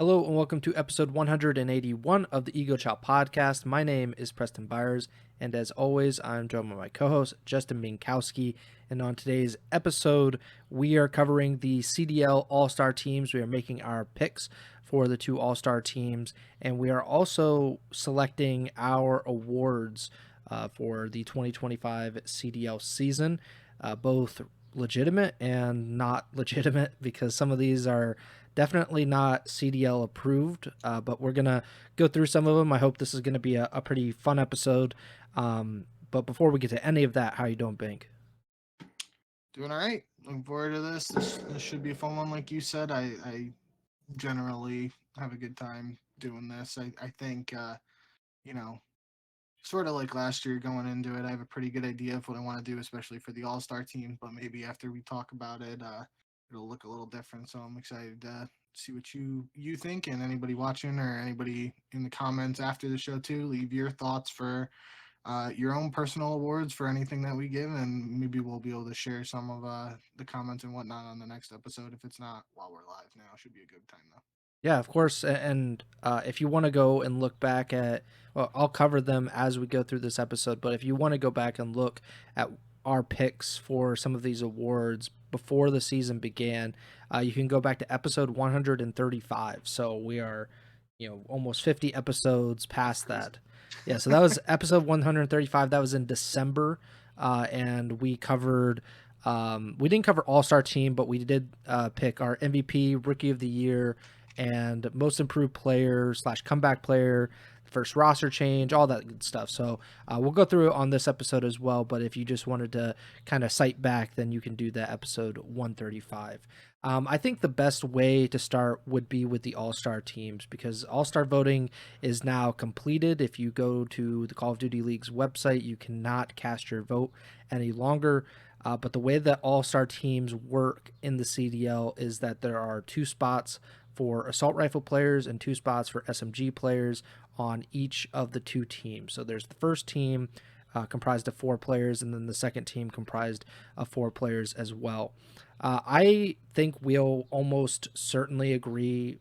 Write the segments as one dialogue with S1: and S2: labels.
S1: Hello and welcome to episode 181 of the Ego Chall Podcast. My name is Preston Byers, and as always, I'm joined by my co-host, Justin Binkowski. And on today's episode, we are covering the CDL All-Star teams. We are making our picks for the two All-Star teams, and we are also selecting our awards for the 2025 CDL season, both legitimate and not legitimate, because some of these are definitely not CDL approved, but we're going to go through some of them. I hope this is going to be a pretty fun episode. But before we get to any of that, how you doing, Bink?
S2: Doing all right. Looking forward to this. This should be a fun one, like you said. I generally have a good time doing this. I think, you know, sort of like last year going into it, I have a pretty good idea of what I want to do, especially for the All-Star team. But maybe after we talk about it, it'll look a little different. So I'm excited to see what you think, and anybody watching or anybody in the comments after the show too. Leave your thoughts for your own personal awards for anything that we give, and maybe we'll be able to share some of the comments and whatnot on the next episode. If it's not while we're live now, should be a good time though.
S1: Yeah, of course. And if you want to go and look back at, well, I'll cover them as we go through this episode, but if you want to go back and look at our picks for some of these awards before the season began, you can go back to episode 135. So we are, almost 50 episodes past that. Yeah, so that was episode 135. That was in December. And we covered, we didn't cover All-Star team, but we did pick our MVP, Rookie of the Year, and most improved player / comeback player, first roster change, all that good stuff. So we'll go through it on this episode as well. But if you just wanted to kind of cite back, then you can do that episode 135. I think the best way to start would be with the All-Star teams, because All-Star voting is now completed. If you go to the Call of Duty League's website, you cannot cast your vote any longer. But the way that All-Star teams work in the CDL is that there are 2 spots for assault rifle players and 2 spots for SMG players on each of the 2 teams. So there's the first team comprised of 4 players, and then the second team comprised of 4 players as well. I think we'll almost certainly agree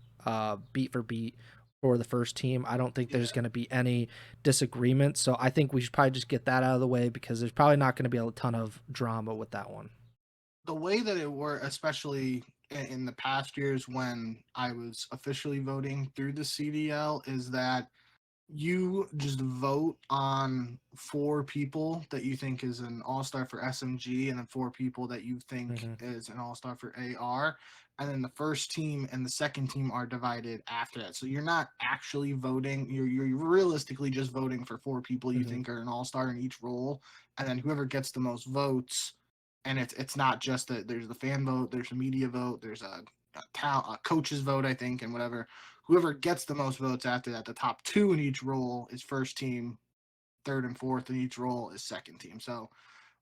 S1: beat for beat for the first team. I don't think there's going to be any disagreement. So I think we should probably just get that out of the way, because there's probably not going to be a ton of drama with that one.
S2: The way that it worked, especially in the past years when I was officially voting through the CDL, is that you just vote on 4 people that you think is an all-star for SMG, and then 4 people that you think is an all-star for AR. And then the first team and the second team are divided after that. So you're not actually voting. You're realistically just voting for 4 people you think are an all-star in each role. And then whoever gets the most votes, and it's not just that there's the fan vote, there's a media vote, there's a coach's vote, I think, and whatever. Whoever gets the most votes after that, the top 2 in each role is first team, third and fourth in each role is second team. So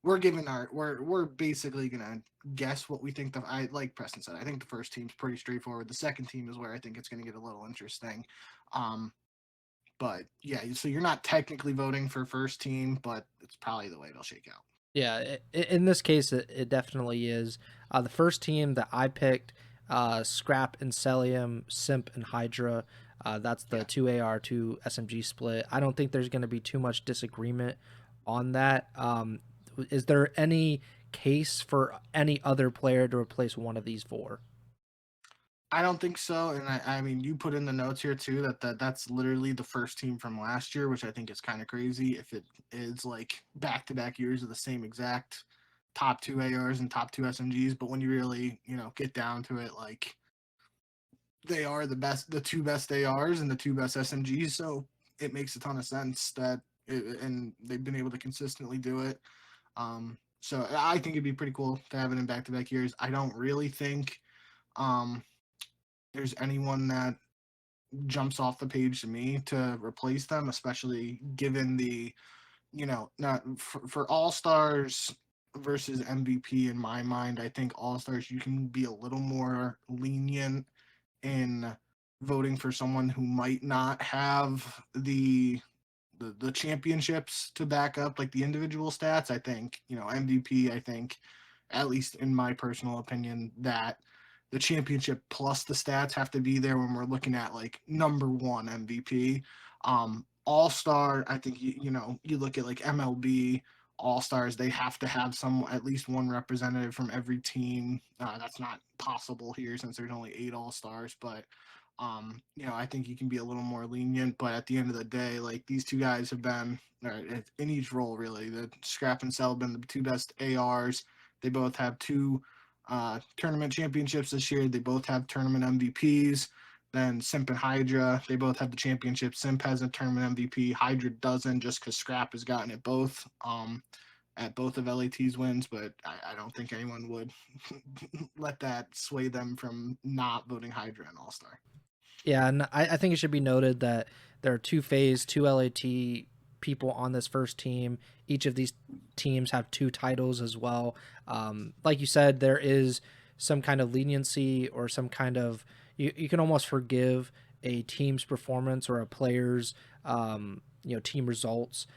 S2: we're basically gonna guess what we think. I like Preston said, I think the first team's pretty straightforward. The second team is where I think it's gonna get a little interesting. But yeah, so you're not technically voting for first team, but it's probably the way it'll shake out.
S1: Yeah, in this case, it definitely is. The first team that I picked, Scrap and Celium, Simp and Hydra. That's the 2 AR, 2 SMG split. I don't think there's going to be too much disagreement on that. Is there any case for any other player to replace one of these 4?
S2: I don't think so, and I mean, you put in the notes here too that's literally the first team from last year, which I think is kind of crazy if it is like back-to-back years of the same exact top 2 ARs and top 2 SMGs. But when you really get down to it, like they are the 2 best ARs and the 2 best SMGs, so it makes a ton of sense and they've been able to consistently do it. So I think it'd be pretty cool to have it in back-to-back years. I don't really think. There's anyone that jumps off the page to me to replace them, especially given the, not for All Stars versus MVP. In my mind, I think All Stars you can be a little more lenient in voting for someone who might not have the championships to back up like the individual stats. I think MVP. I think, at least in my personal opinion, that the championship plus the stats have to be there when we're looking at like number one MVP. All-Star, I think you look at like MLB All-Stars, they have to have some at least one representative from every team. That's not possible here since there's only 8 All-Stars, but I think you can be a little more lenient. But at the end of the day, like these two guys have been in each role really. The Scrap and Cell have been the two best ARs. They both have 2 tournament championships this year. They both have tournament MVPs. Then Simp and Hydra, they both have the championship. Simp has a tournament MVP. Hydra doesn't, just because Scrap has gotten it both at both of LAT's wins. But I don't think anyone would let that sway them from not voting Hydra an All-Star.
S1: Yeah, and I think it should be noted that there are 2 FaZe, 2 LAT people on this first team. Each of these teams have 2 titles as well. Like you said, there is some kind of leniency or some kind of you can almost forgive a team's performance or a player's team results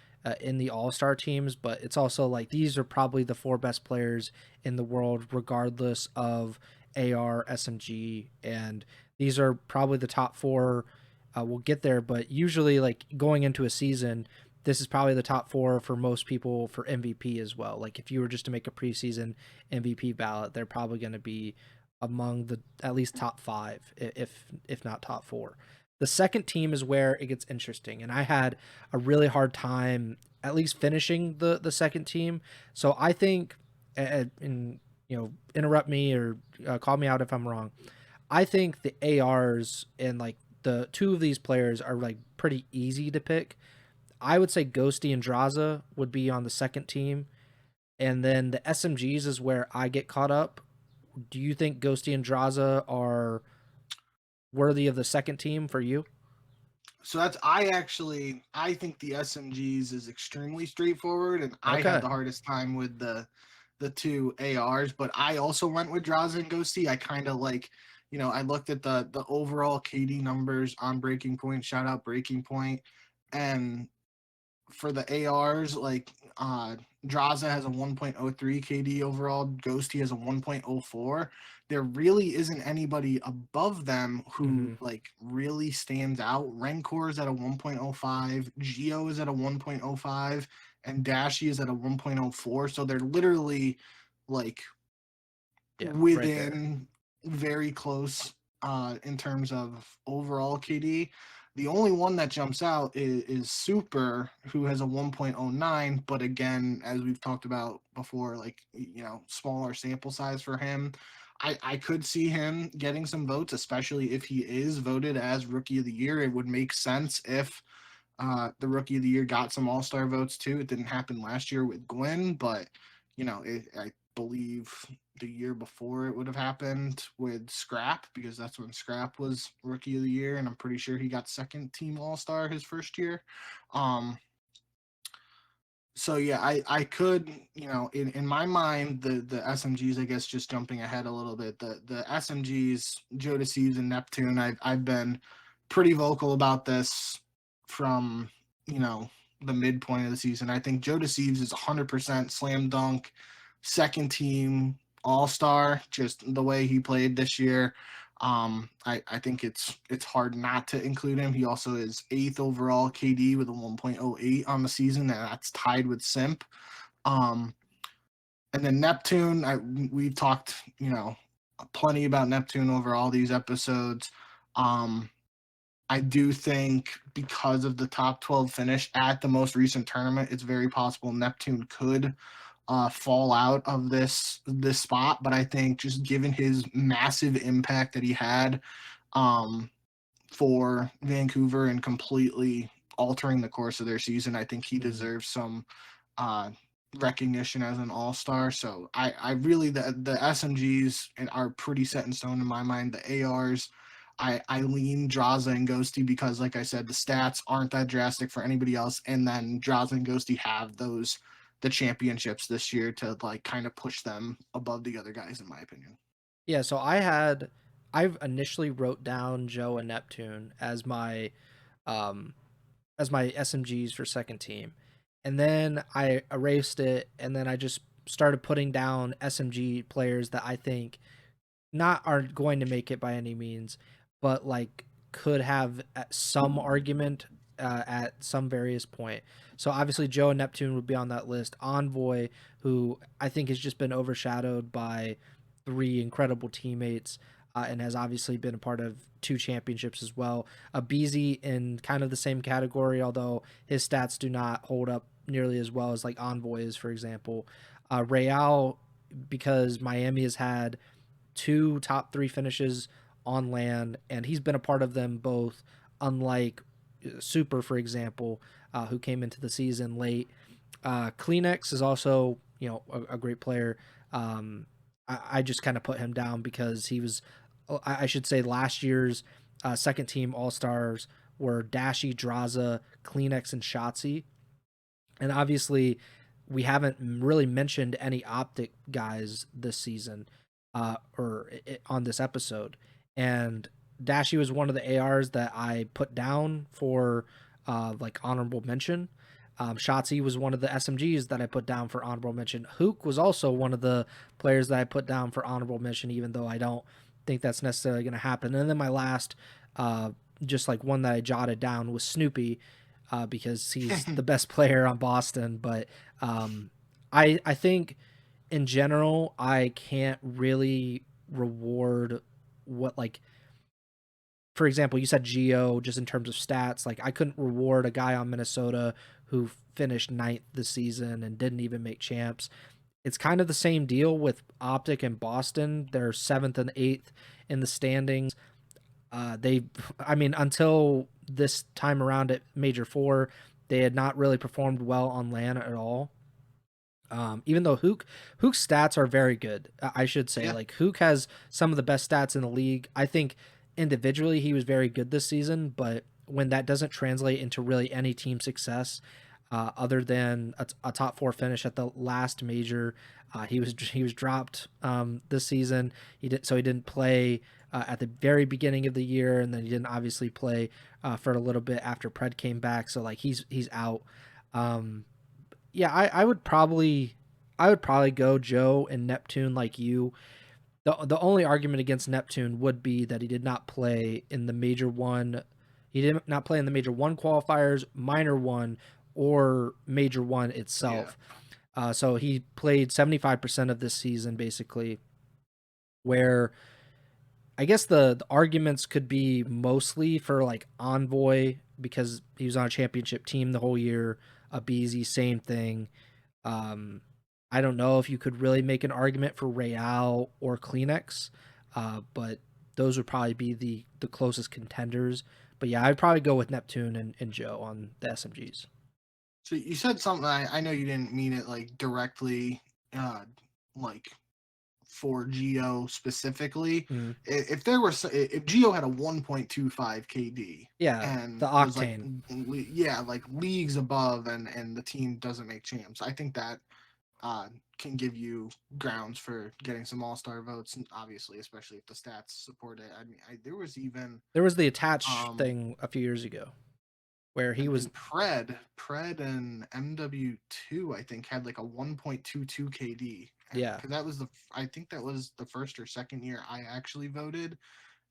S1: in the All-Star teams, but it's also like these are probably the 4 best players in the world regardless of AR, SMG, and these are probably the top 4. We'll get there, but usually like going into a season, this is probably the top 4 for most people for MVP as well. Like if you were just to make a preseason MVP ballot, they're probably going to be among the at least top 5, if not top 4. The second team is where it gets interesting, and I had a really hard time at least finishing the second team. So I think, and interrupt me or call me out if I'm wrong. I think the ARs and like the 2 of these players are like pretty easy to pick. I would say Ghosty and Draza would be on the second team, and then the SMGs is where I get caught up. Do you think Ghosty and Draza are worthy of the second team for you?
S2: So I think the SMGs is extremely straightforward, and I had
S1: Okay.
S2: the hardest time with the 2 ARs, but I also went with Draza and Ghosty. I kind of like, I looked at the overall KD numbers on Breaking Point, shout out Breaking Point, and for the ARs, like Draza has a 1.03 KD overall, Ghosty has a 1.04. There really isn't anybody above them who
S1: Mm-hmm.
S2: like really stands out. Rancor is at a 1.05, Geo is at a 1.05, and Dashi is at a 1.04. So they're literally like
S1: Yeah, right there.
S2: within very close in terms of overall KD. The only one that jumps out is Super, who has a 1.09. But again, as we've talked about before, like, smaller sample size for him. I could see him getting some votes, especially if he is voted as Rookie of the Year. It would make sense if the Rookie of the Year got some All-Star votes too. It didn't happen last year with Gwen, but I believe the year before it would have happened with Scrap, because that's when Scrap was Rookie of the Year, and I'm pretty sure he got second team All-Star his first year. So yeah, I could, in my mind, the SMGs, I guess, just jumping ahead a little bit, the SMGs, Joe Deceives and Neptune, I've been pretty vocal about this from, the midpoint of the season. I think Joe Deceives is 100% slam dunk, second team All-Star, just the way he played this year. I think it's hard not to include him. He also is 8th overall KD with a 1.08 on the season, and that's tied with Simp. Um, and then Neptune, we've talked, plenty about Neptune over all these episodes. I do think because of the top 12 finish at the most recent tournament, it's very possible Neptune could fall out of this spot. But I think just given his massive impact that he had for Vancouver and completely altering the course of their season, I think he
S1: Mm-hmm.
S2: deserves some uh, recognition as an all-star. So I really the SMGs are pretty set in stone in my mind. The ARs, I lean Draza and Ghosty because, like I said, the stats aren't that drastic for anybody else, and then Draza and Ghosty have the championships this year to like kind of push them above the other guys, in my opinion.
S1: Yeah, so I've initially wrote down Joe and Neptune um as my SMGs for second team. And then I erased it and then I just started putting down SMG players that I think not are going to make it by any means, but like could have some argument at some various point. So obviously Joe and Neptune would be on that list. Envoy, who I think has just been overshadowed by three incredible teammates, and has obviously been a part of two championships as well. Abizi in kind of the same category, although his stats do not hold up nearly as well as like Envoy is, for example. Real, because Miami has had two top three finishes on land, and he's been a part of them both, unlike Super, for example, who came into the season late. Kleenex is also, a great player. I just kind of put him down because he was, I should say, last year's second team All Stars were Dashi, Draza, Kleenex, and Shotzi. And obviously, we haven't really mentioned any optic guys this season on this episode. And Dashi was one of the ARs that I put down for like honorable mention. Shotzi was one of the SMGs that I put down for honorable mention. Hook was also one of the players that I put down for honorable mention, even though I don't think that's necessarily going to happen. And then my last, just like one that I jotted down, was Snoopy, because he's the best player on Boston. But I think in general, I can't really reward what, like, for example, you said Geo just in terms of stats. Like, I couldn't reward a guy on Minnesota who finished ninth this season and didn't even make champs. It's kind of the same deal with Optic and Boston. They're seventh and eighth in the standings. I mean, until this time around at Major Four, they had not really performed well on LAN at all. Even though Hook's stats are very good, I should say.
S2: Yeah.
S1: Like, Hook has some of the best stats in the league. I think individually he was very good this season, but when that doesn't translate into really any team success, other than a top four finish at the last major, he was dropped this season. He didn't play at the very beginning of the year, and then he didn't obviously play for a little bit after Pred came back. So like he's out. Um, yeah, I would probably go Joe and Neptune like you. The only argument against Neptune would be that he did not play in the major one. He did not play in the major one qualifiers, minor one, or major one
S2: Yeah.
S1: itself. So he played 75% of this season basically, where I guess the arguments could be mostly for like Envoy because he was on a championship team the whole year. Abizi, same thing. Um, I don't know if you could really make an argument for Real or Kleenex, but those would probably be the closest contenders. But yeah, I'd probably go with Neptune and Joe on the SMGs.
S2: So you said something. I know you didn't mean it like directly, like for Geo specifically.
S1: Mm.
S2: If there were if Geo had a 1.25 KD
S1: Yeah, the
S2: and was like
S1: Octane.
S2: yeah, like leagues above, and the team doesn't make champs, I think that can give you grounds for getting some all-star votes, and obviously, especially if the stats support it. I mean, there was even
S1: There was the attach
S2: um
S1: thing a few years ago where he was.
S2: and Pred and MW2, I think, had like a 1.22 KD, and
S1: Yeah.
S2: because I think that was the first or second year I actually voted,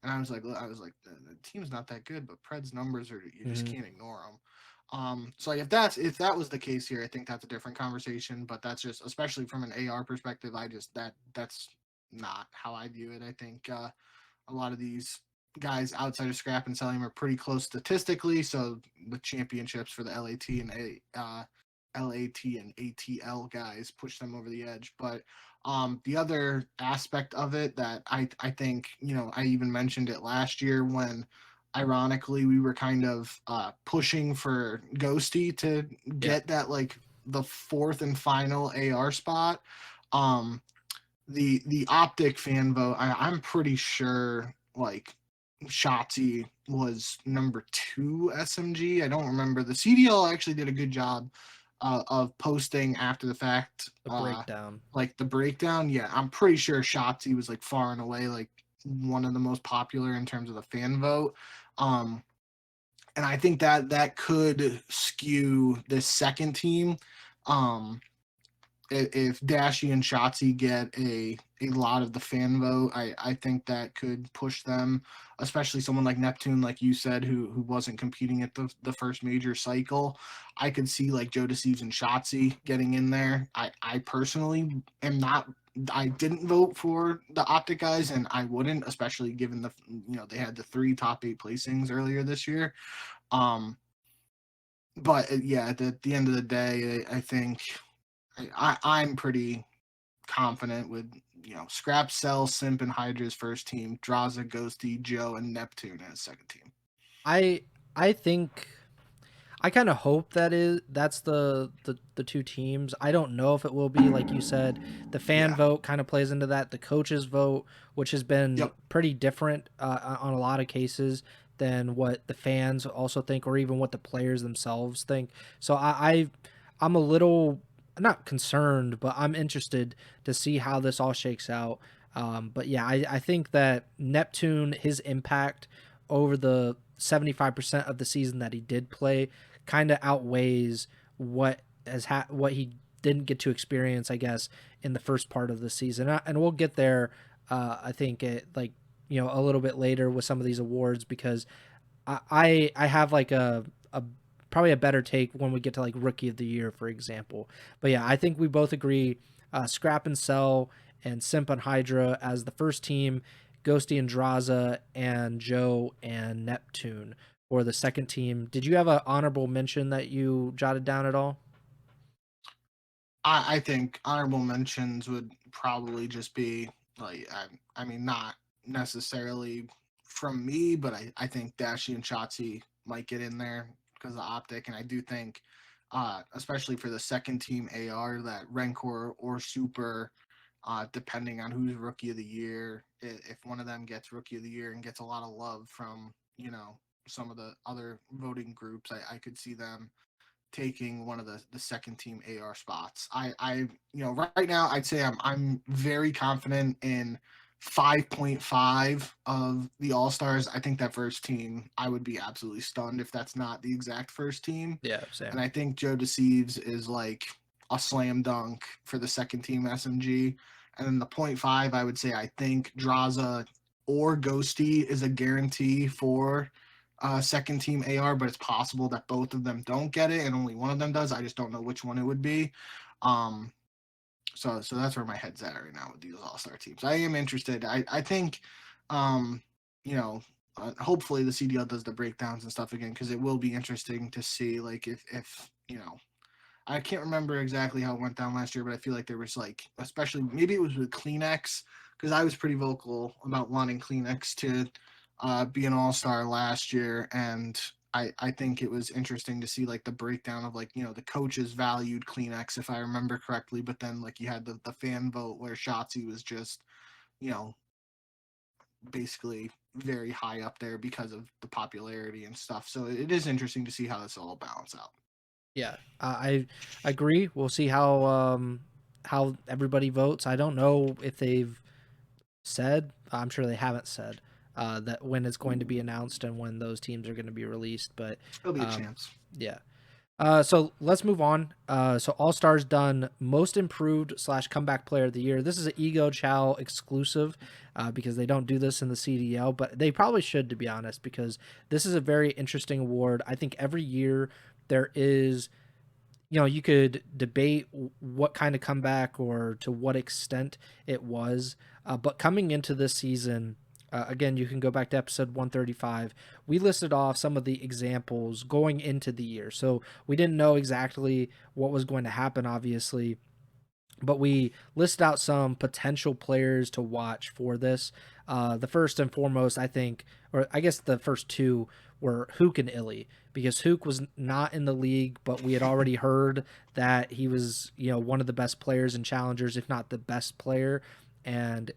S2: and I was like, the team's not that good, but Pred's numbers are, you just
S1: Mhm.
S2: can't ignore them. So like if that was the case here, I think that's a different conversation. But that's just, especially from an AR perspective, that's not how I view it. I think a lot of these guys outside of scrap and selling are pretty close statistically. So the championships for the LAT and ATL guys push them over the edge. But the other aspect of it that I think, I even mentioned it last year when ironically we were kind of pushing for Ghosty to
S1: Yeah.
S2: get that, like, the fourth and final AR spot. Um, the optic fan vote, I'm pretty sure, like, Shotzi was number 2 SMG. I don't remember. The CDL actually did a good job of posting after the fact,
S1: A breakdown.
S2: like the breakdown. Yeah, I'm pretty sure Shotzi was like far and away like one of the most popular in terms of the fan vote. Um, and I think that could skew this second team. Um, if Dashy and Shotzi get a lot of the fan vote, I think that could push them, especially someone like Neptune, like you said, who wasn't competing at the first major cycle. I could see like Joe Deceives and Shotzi getting in there. I personally am not. I didn't vote for the Optic guys, and I wouldn't, especially given they had the 3 top 8 placings earlier this year. But yeah, at the end of the day, I think I'm pretty confident with Scrap, Cell, Simp, and Hydra's first team, Draza, Ghosty, Joe, and Neptune as second team.
S1: I I think I kind of hope that's the 2 teams. I don't know if it will be, like you said. The fan
S2: Yeah.
S1: vote kind of plays into that. The coaches vote, which has been
S2: Yep.
S1: pretty different on a lot of cases than what the fans also think, or even what the players themselves think. So I'm a little not concerned, but I'm interested to see how this all shakes out. But yeah, I think that Neptune, his impact over the 75% of the season that he did play kind of outweighs what he didn't get to experience, I guess, in the first part of the season. And we'll get there, I think, a little bit later with some of these awards, because I have like a probably a better take when we get to like Rookie of the Year, for example. But yeah, I think we both agree, Scrap and Cell and Simp and Hydra as the first team, Ghosty and Draza, and Joe and Neptune for the second team. Did you have an honorable mention that you jotted down at all?
S2: I think honorable mentions would probably just be like I mean not necessarily from me, but I think Dashi and Shotzi might get in there because of the Optic, and I do think especially for the second team AR that Rancor or Super, depending on who's Rookie of the Year, if one of them gets Rookie of the Year and gets a lot of love from some of the other voting groups, I could see them taking one of the second team AR spots. Right now I'd say I'm very confident in 5.5 of the All-Stars. I think that first team, I would be absolutely stunned if that's not the exact first team.
S1: Yeah, same.
S2: And I think Joe Deceives is like a slam dunk for the second team SMG. And then the 0.5, I would say I think Draza or Ghosty is a guarantee for second team AR, but it's possible that both of them don't get it and only one of them does. I just don't know which one it would be. Um, so that's where my head's at right now with these All Star teams. I am interested. I think, um, hopefully the CDL does the breakdowns and stuff again, because it will be interesting to see like if I can't remember exactly how it went down last year, but I feel like there was like, especially maybe it was with Kleenex, because I was pretty vocal about wanting Kleenex to be an all-star last year, and I think it was interesting to see like the breakdown of like the coaches valued Kleenex if I remember correctly, but then like you had the fan vote where Shotzi was just you know basically very high up there because of the popularity and stuff. So it is interesting to see how this all balance out.
S1: Yeah, I agree. We'll see how everybody votes. I don't know if they've said. I'm sure they haven't said that when it's going to be announced and when those teams are going to be released. But
S2: It'll be a
S1: um,
S2: chance.
S1: yeah. So let's move on. So All Stars done most improved / comeback player of the year. This is an Ego Chall exclusive because they don't do this in the CDL, but they probably should, to be honest, because this is a very interesting award. I think every year there is, you could debate what kind of comeback or to what extent it was. But coming into this season, again, you can go back to episode 135. We listed off some of the examples going into the year. So we didn't know exactly what was going to happen, obviously, but we listed out some potential players to watch for this. The first and foremost, I think, or I guess the first two were Hook and Illy, because Hook was not in the league, but we had already heard that he was, one of the best players in challengers, if not the best player. And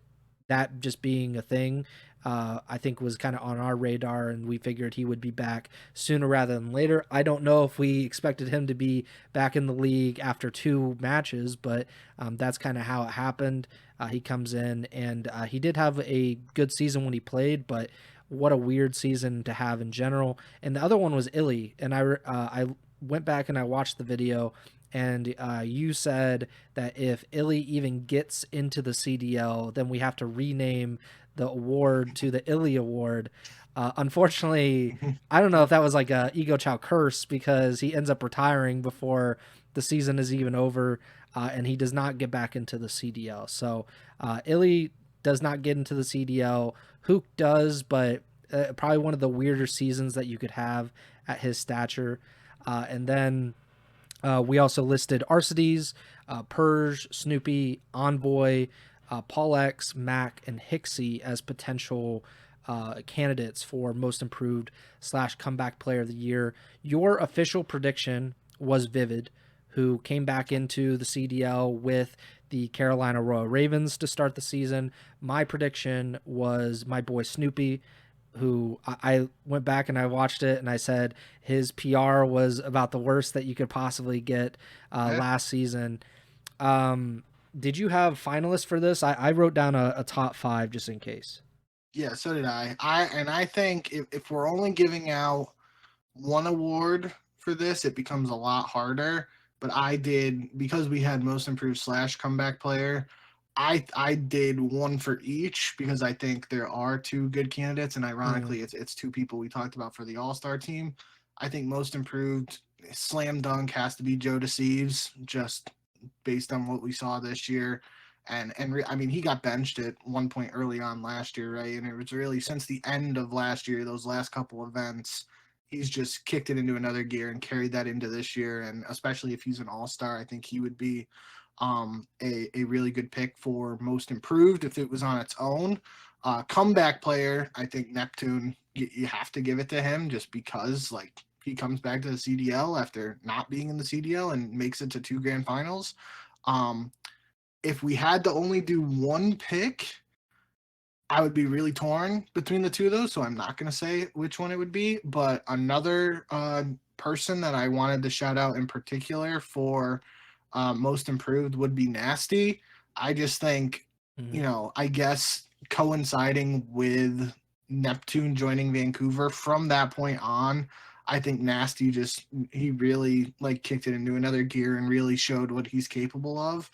S1: that just being a thing, I think was kind of on our radar, and we figured he would be back sooner rather than later. I don't know if we expected him to be back in the league after 2 matches, but that's kind of how it happened. He comes in, and he did have a good season when he played, but what a weird season to have in general. And the other one was Illy, and I went back and I watched the video, and you said that if Illy even gets into the CDL, then we have to rename the award to the Illy Award. Unfortunately, I don't know if that was like a Ego Chall curse, because he ends up retiring before the season is even over, and he does not get back into the CDL. So Illy does not get into the CDL. Hook does, but probably one of the weirder seasons that you could have at his stature. And then we also listed Arcides, Purge, Snoopy, Envoy, Paul X, Mac, and Hixie as potential candidates for most improved / comeback player of the year. Your official prediction was Vivid, who came back into the CDL with the Carolina Royal Ravens to start the season. My prediction was my boy Snoopy, who I went back and I watched it and I said his PR was about the worst that you could possibly get last season. Did you have finalists for this? I wrote down a top 5 just in case.
S2: Yeah, so did I. I think if we're only giving out one award for this, it becomes a lot harder. But I did, because we had most improved / comeback player, I did one for each, because I think there are two good candidates, and ironically, it's two people we talked about for the All-Star team. I think most improved slam dunk has to be Joe Deceives, just based on what we saw this year. I mean, he got benched at one point early on last year, right? And it was really since the end of last year, those last couple events, he's just kicked it into another gear and carried that into this year. And especially if he's an all-star, I think he would be a really good pick for most improved if it was on its own. Comeback player, I think Neptune, you have to give it to him, just because like he comes back to the CDL after not being in the CDL and makes it to 2 grand finals. If we had to only do one pick, I would be really torn between the two of those, so I'm not going to say which one it would be. But another person that I wanted to shout out in particular for most improved would be Nasty. I just think, I guess coinciding with Neptune joining Vancouver, from that point on, I think Nasty he really like kicked it into another gear and really showed what he's capable of.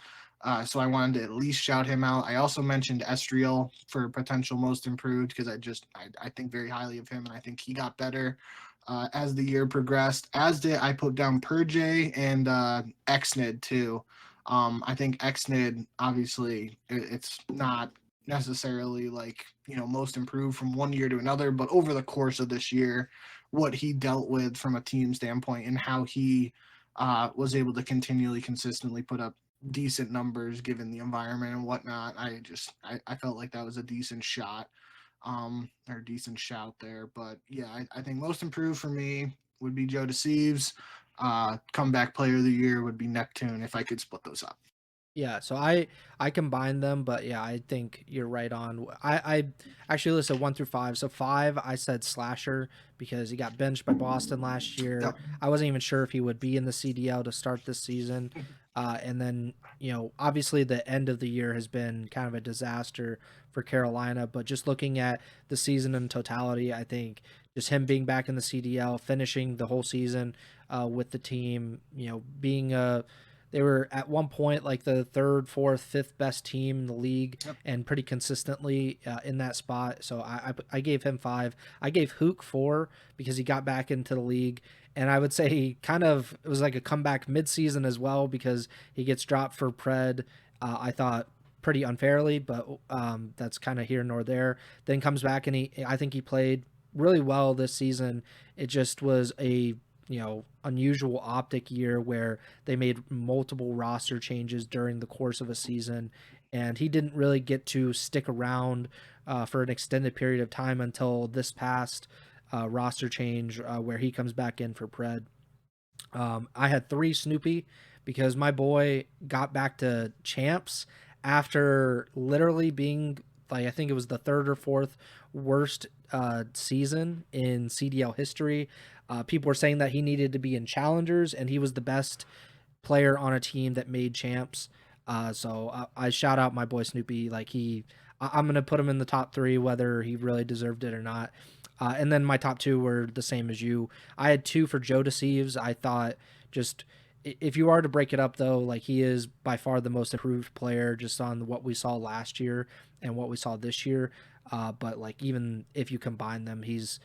S2: So I wanted to at least shout him out. I also mentioned Estriel for potential most improved, because I think very highly of him, and I think he got better as the year progressed. As did I put down Purge and Xnid too. I think Xnid, obviously, it's not necessarily like most improved from one year to another, but over the course of this year, what he dealt with from a team standpoint and how he was able to continually consistently put up decent numbers given the environment and whatnot. I felt like that was a decent shot, or decent shout there. But yeah, I think most improved for me would be Joe Deceives. Comeback player of the year would be Neptune, if I could split those up.
S1: Yeah, so I combined them, but yeah, I think you're right on. I actually listed 1 through 5. So 5, I said Slasher, because he got benched by Boston last year.
S2: Yep.
S1: I wasn't even sure if he would be in the CDL to start this season. And then, obviously the end of the year has been kind of a disaster for Carolina, but just looking at the season in totality, I think just him being back in the CDL, finishing the whole season with the team, being they were at one point like the 3rd, 4th, 5th best team in the league, and pretty consistently in that spot. So I gave him 5. I gave Hook 4 because he got back into the league. And I would say it was like a comeback midseason as well, because he gets dropped for Pred, I thought pretty unfairly, but that's kind of here nor there. Then comes back and I think he played really well this season. It just was a unusual optic year where they made multiple roster changes during the course of a season, and he didn't really get to stick around for an extended period of time until this past roster change where he comes back in for Pred. I had 3 Snoopy because my boy got back to champs after literally being like, I think it was the 3rd or 4th worst season in CDL history. People were saying that he needed to be in challengers, and he was the best player on a team that made champs. So I shout out my boy Snoopy. Like I'm going to put him in the top 3, whether he really deserved it or not. And then my top 2 were the same as you. I had 2 for Joe Deceives. I thought just if you are to break it up though, like he is by far the most improved player just on what we saw last year and what we saw this year. But like even if you combine them, he's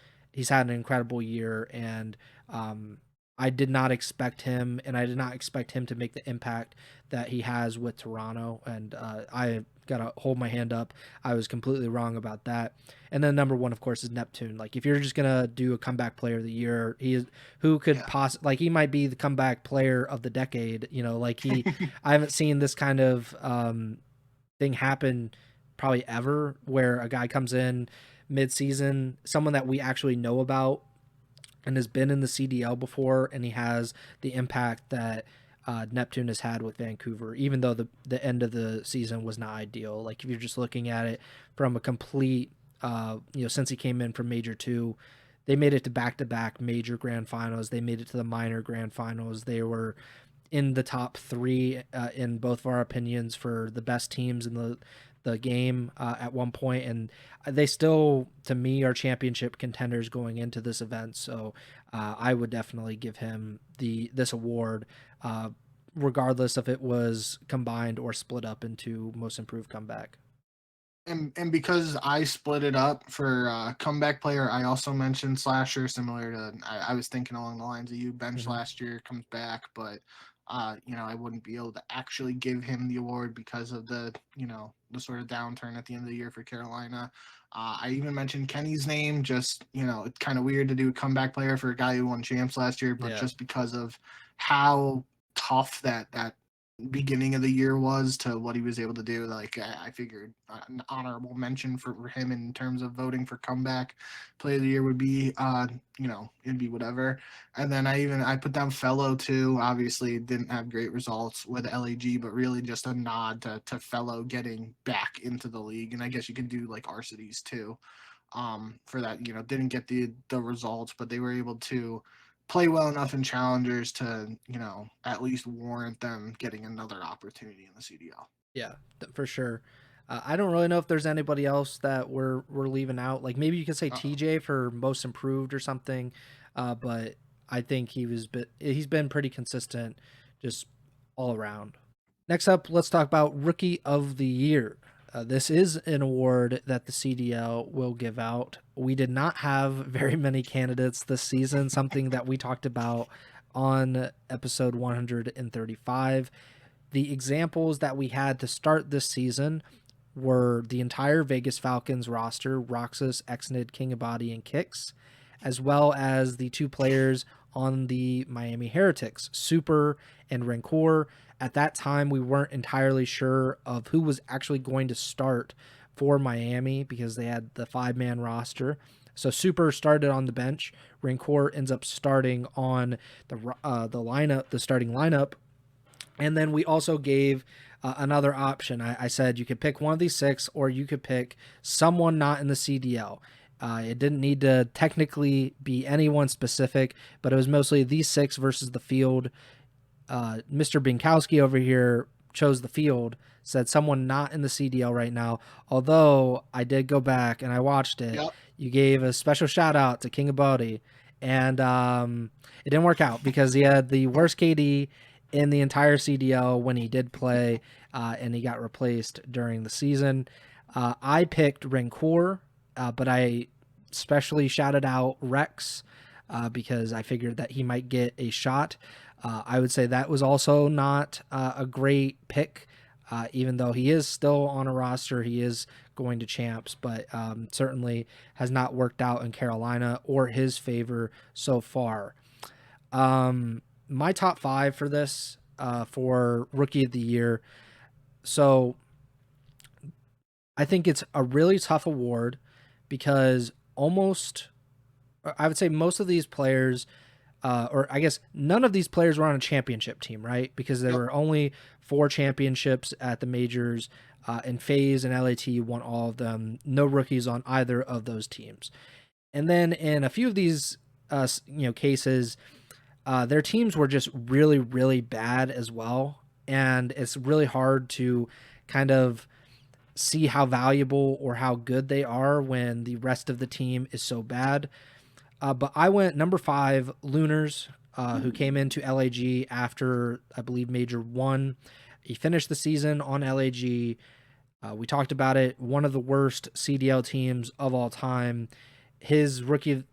S1: had an incredible year, and I did not expect him, and I did not expect him to make the impact that he has with Toronto. And I gotta hold my hand up. I was completely wrong about that. And then number one, of course, is Neptune. Like if you're just gonna do a comeback player of the year, he is who could
S2: Yeah.
S1: possibly like he might be the comeback player of the decade. Like I haven't seen this kind of thing happen probably ever, where a guy comes in mid-season, someone that we actually know about and has been in the CDL before, and he has the impact that Neptune has had with Vancouver, even though the end of the season was not ideal. Like if you're just looking at it from a complete, since he came in from Major 2, they made it to back-to-back major grand finals. They made it to the minor grand finals. They were in the top 3 in both of our opinions for the best teams in the game at one point, and they still, to me, are championship contenders going into this event. So I would definitely give him this award, regardless if it was combined or split up into most improved comeback.
S2: And because I split it up for comeback player, I also mentioned Slasher, similar to I was thinking along the lines of you. Bench last year, comes back, but I wouldn't be able to actually give him the award because of the sort of downturn at the end of the year for Carolina. I even mentioned Kenny's name. Just it's kind of weird to do a comeback player for a guy who won champs last year, but just because of how tough that beginning of the year was to what he was able to do. Like I figured an honorable mention for him in terms of voting for comeback play of the year would be it'd be whatever. And then I put down Fellow too. Obviously didn't have great results with LAG, but really just a nod to Fellow getting back into the league. And I guess you could do like Arcides too. For that, didn't get the results, but they were able to play well enough in challengers to, at least warrant them getting another opportunity in the CDL.
S1: Yeah, for sure. I don't really know if there's anybody else that we're leaving out. Like maybe you could say TJ for most improved or something, but I think he's been pretty consistent, just all around. Next up, let's talk about Rookie of the Year. This is an award that the CDL will give out. We did not have very many candidates this season, something that we talked about on episode 135. The examples that we had to start this season were the entire Vegas Falcons roster, Roxas, Exnid, King of Body, and Kicks, as well as the 2 players on the Miami Heretics, Super and Rancor. At that time, we weren't entirely sure of who was actually going to start for Miami because they had the 5-man roster. So Super started on the bench. Rancor ends up starting on the lineup, the starting lineup. And then we also gave another option. I said you could pick one of these 6, or you could pick someone not in the CDL. It didn't need to technically be anyone specific, but it was mostly these 6 versus the field. Mr. Binkowski over here chose the field, said someone not in the CDL right now. Although I did go back and I watched it.
S2: Yep.
S1: You gave a special shout out to King of Body, and it didn't work out because he had the worst KD in the entire CDL when he did play, and he got replaced during the season. I picked Rancor, but I specially shouted out Rex because I figured that he might get a shot. I would say that was also not a great pick, even though he is still on a roster. He is going to champs, but certainly has not worked out in Carolina or his favor so far. My top 5 for this, for Rookie of the Year. So I think it's a really tough award because I would say most of these players, or I guess none of these players were on a championship team, right? Because there were only 4 championships at the majors, and FaZe and LAT won all of them. No rookies on either of those teams. And then in a few of these, cases, their teams were just really, really bad as well. And it's really hard to kind of see how valuable or how good they are when the rest of the team is so bad. But I went number 5, Lunars. who came into LAG after, I believe, Major 1. He finished the season on LAG. We talked about it. One of the worst CDL teams of all time. His rookie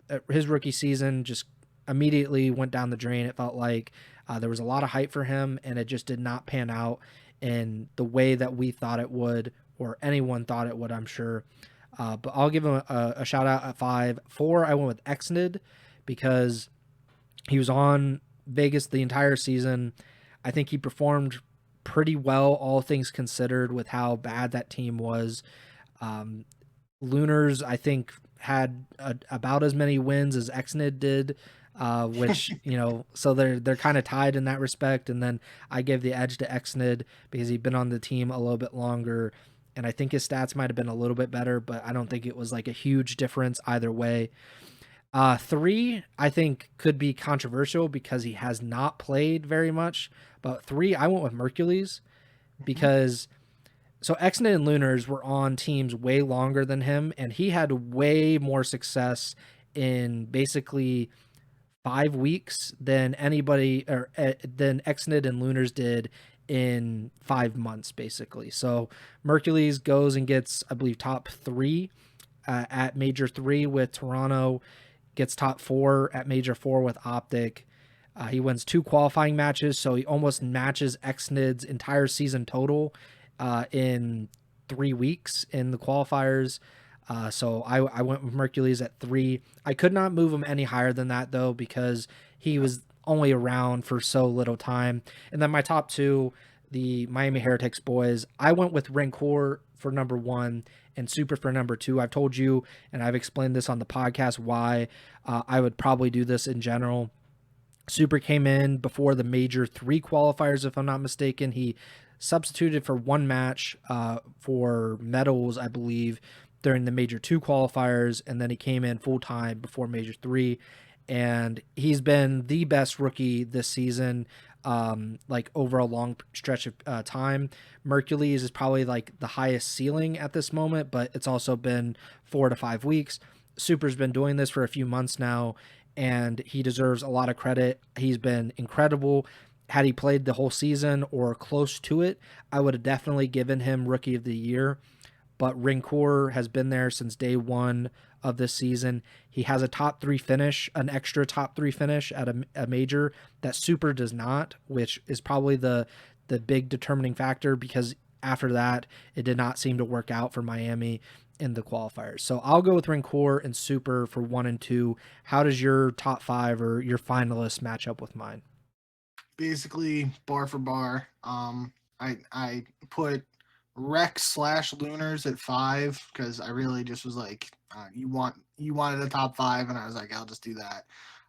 S1: season just immediately went down the drain. It felt like there was a lot of hype for him, and it just did not pan out in the way that we thought it would, or anyone thought it would, I'm sure. But I'll give him a shout out at 5. 4, I went with Exnid because he was on Vegas the entire season. I think he performed pretty well, all things considered, with how bad that team was. Lunars, I think, had about as many wins as Exnid did, which so they're kind of tied in that respect. And then I give the edge to Exnid because he'd been on the team a little bit longer, and I think his stats might have been a little bit better, but I don't think it was like a huge difference either way. 3, I think, could be controversial because he has not played very much. But 3, I went with Mercules because so Exnid and Lunars were on teams way longer than him, and he had way more success in basically 5 weeks than anybody or than Exnid and Lunars did in 5 months, basically. So Mercules goes and gets, I believe, top 3 at Major 3 with Toronto. Gets top 4 at Major 4 with Optic. He wins 2 qualifying matches, so he almost matches Exnid's entire season total in 3 weeks in the qualifiers. So I went with Mercules at 3. I could not move him any higher than that, though, because he was only around for so little time. And then my top 2, the Miami Heretics boys, I went with Rancor for number 1 and Super for number 2. I've told you, and I've explained this on the podcast, why I would probably do this in general. Super came in before the Major 3 qualifiers, if I'm not mistaken. He substituted for 1 match for medals, I believe, during the Major 2 qualifiers, and then he came in full-time before Major 3. And he's been the best rookie this season, like over a long stretch of time. Mercules is probably like the highest ceiling at this moment, but it's also been 4 to 5 weeks. Super's been doing this for a few months now, and he deserves a lot of credit. He's been incredible. Had he played the whole season or close to it, I would have definitely given him Rookie of the Year. But Rancor has been there since day 1 of this season. He has a top 3 finish, an extra top 3 finish at a major that Super does not, which is probably the big determining factor, because after that, it did not seem to work out for Miami in the qualifiers. So I'll go with Rancor and Super for 1 and 2. How does your top 5 or your finalists match up with mine?
S2: Basically, bar for bar. I put Rex / Lunars at 5 because I really just was like, you wanted a top 5, and I was like, I'll just do that.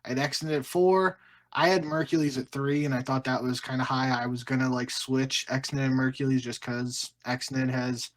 S2: I'd Exnid at 4. I had Mercules at 3, and I thought that was kind of high. I was gonna like switch Exnid and Mercules just because Exnid has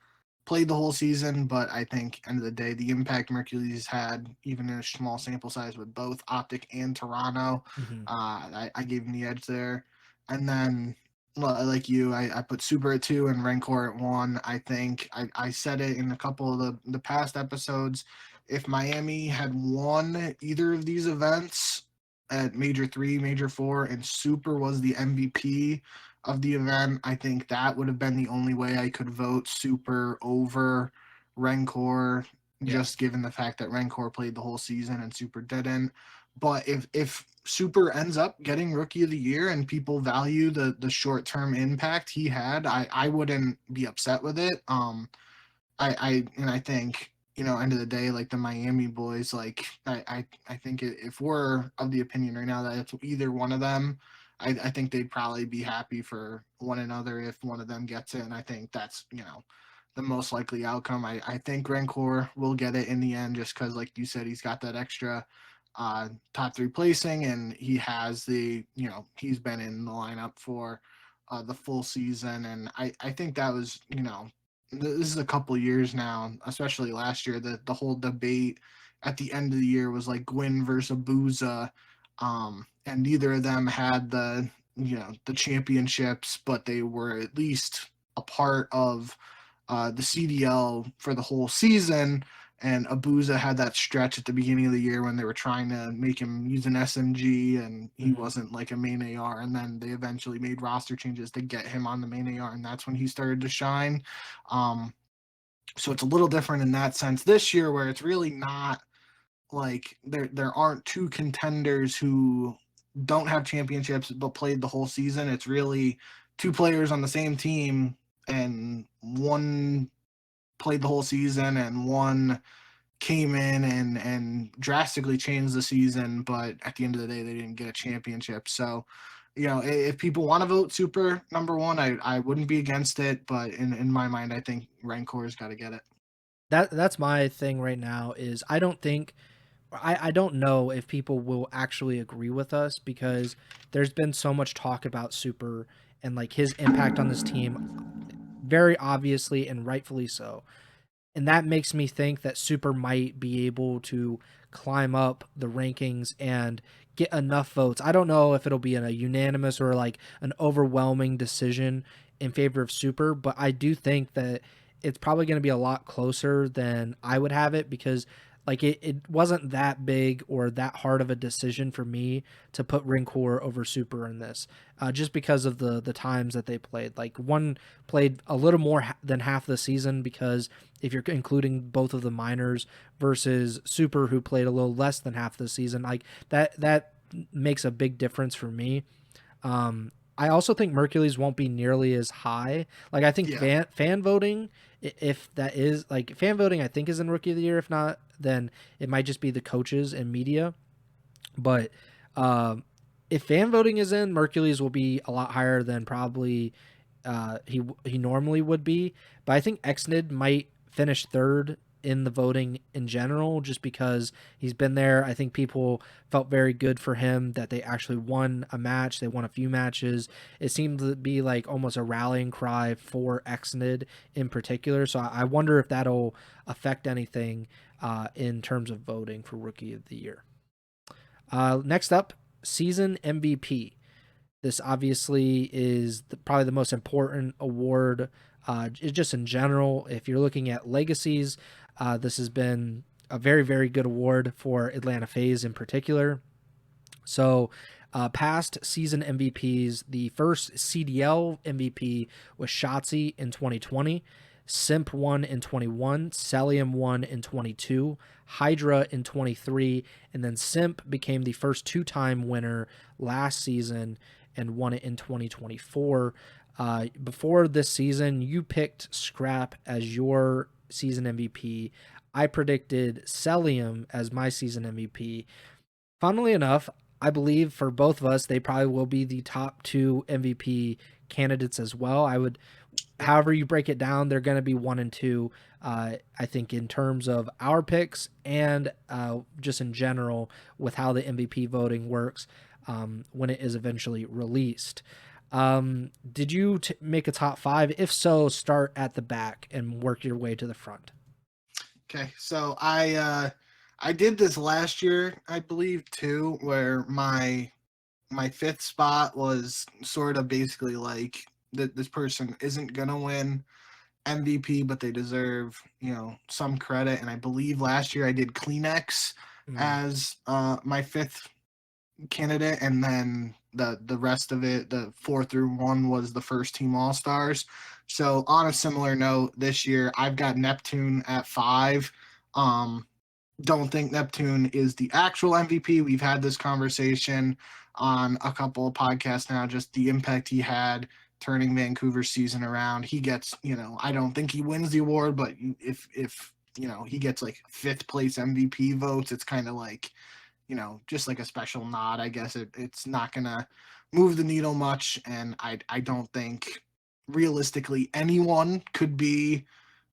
S2: played the whole season, but I think end of the day, the impact Mercules had, even in a small sample size with both Optic and Toronto, I gave him the edge there. And then, like you, I put Super at 2 and Rancor at 1. I think I said it in a couple of the past episodes. If Miami had won either of these events at Major 3, Major 4, and Super was the MVP of the event, I think that would have been the only way I could vote Super over Rancor, just given the fact that Rancor played the whole season and Super didn't. But if Super ends up getting Rookie of the Year and people value the short-term impact he had, I wouldn't be upset with it. I think, end of the day, like the Miami boys, like I think if we're of the opinion right now that it's either one of them, I think they'd probably be happy for one another if one of them gets it. And I think that's, the most likely outcome. I think Rancor will get it in the end, just because, like you said, he's got that extra top 3 placing, and he has he's been in the lineup for the full season. And I think that was, this is a couple years now, especially last year, the whole debate at the end of the year was like Gwyn versus Abuza, and neither of them had the championships, but they were at least a part of the CDL for the whole season. And Abuza had that stretch at the beginning of the year when they were trying to make him use an SMG and he wasn't like a main AR. And then they eventually made roster changes to get him on the main AR, and that's when he started to shine. So it's a little different in that sense this year, where it's really not like there aren't two contenders who don't have championships but played the whole season. It's really two players on the same team, and one played the whole season and one came in and drastically changed the season, but at the end of the day they didn't get a championship. So if people want to vote super number one, I wouldn't be against it, but in my mind I think Rancor's got to get it.
S1: That's my thing right now is I don't know if people will actually agree with us, because there's been so much talk about Super and like his impact on this team, very obviously and rightfully so. And that makes me think that Super might be able to climb up the rankings and get enough votes. I don't know if it'll be a unanimous or like an overwhelming decision in favor of Super, but I do think that it's probably going to be a lot closer than I would have it, because like it wasn't that big or that hard of a decision for me to put Rancor over Super in this, just because of the times that they played. Like one played a little more than half the season, because if you're including both of the minors, versus Super, who played a little less than half the season, like that makes a big difference for me. I also think Mercules won't be nearly as high. Like I think fan voting, if that is like fan voting, I think is in Rookie of the Year. If not, then it might just be the coaches and media. But if fan voting is in, Mercules will be a lot higher than probably he normally would be. But I think Xnid might finish third in the voting in general, just because he's been there. I think people felt very good for him that they actually won a match. They won a few matches. It seemed to be like almost a rallying cry for Xnid in particular. So I wonder if that'll affect anything in terms of voting for Rookie of the Year. Next up, Season MVP. This obviously is probably the most important award just in general. If you're looking at legacies, this has been a very, very good award for Atlanta FaZe in particular. So past season MVPs, the first CDL MVP was Shotzi in 2020. Simp won in 21, Celium won in 22, Hydra in 23, and then Simp became the first two-time winner last season and won it in 2024. Before this season, you picked Scrap as your season MVP. I predicted Celium as my season MVP. Funnily enough, I believe for both of us, they probably will be the top two MVP candidates as well. However you break it down, they're going to be 1 and 2. I think in terms of our picks and just in general with how the MVP voting works when it is eventually released. Did you make a top 5? If so, start at the back and work your way to the front.
S2: Okay, so I did this last year, I believe, too, where my 5th spot was sort of basically like this person isn't gonna win MVP, but they deserve some credit. And I believe last year I did Kleenex as my 5th candidate, and then the rest of it, the 4 through 1, was the first team All-Stars. So on a similar note, this year I've got Neptune at 5. Don't think Neptune is the actual MVP. We've had this conversation on a couple of podcasts now, just the impact he had turning Vancouver's season around. He gets, I don't think he wins the award, but if he gets like 5th place MVP votes, it's kind of like, just like a special nod. I guess it's not gonna move the needle much, and I don't think realistically anyone could be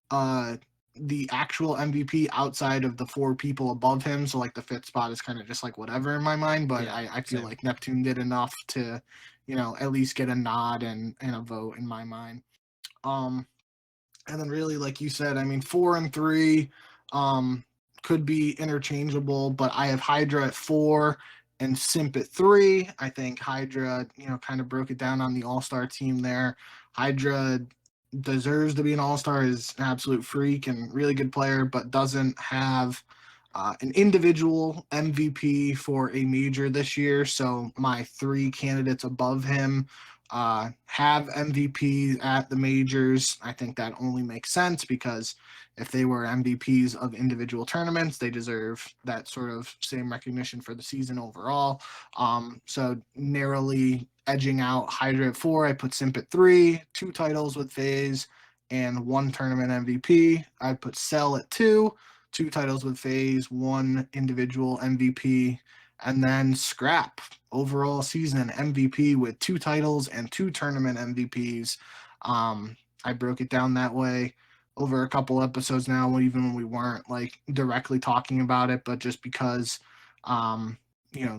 S2: the actual MVP outside of the 4 people above him. So like the 5th spot is kind of just like whatever in my mind, but yeah, I feel like Neptune did enough to, at least get a nod and a vote in my mind. And then really, like you said, I mean, 4 and 3 could be interchangeable, but I have Hydra at 4 and Simp at 3. I think Hydra, kind of broke it down on the All-Star team there. Hydra deserves to be an all-star, is an absolute freak and really good player, but doesn't have an individual MVP for a major this year. So my three candidates above him have MVP at the majors. I think that only makes sense because if they were MVPs of individual tournaments, they deserve that sort of same recognition for the season overall. So narrowly edging out Hydra at 4, I put Simp at 3, 2 titles with FaZe, and 1 tournament MVP. I put Cell at 2, 2 titles with FaZe, 1 individual MVP, and then Scrap, overall season MVP with 2 titles and 2 tournament MVPs. I broke it down that way over a couple episodes now, even when we weren't like directly talking about it, but just because,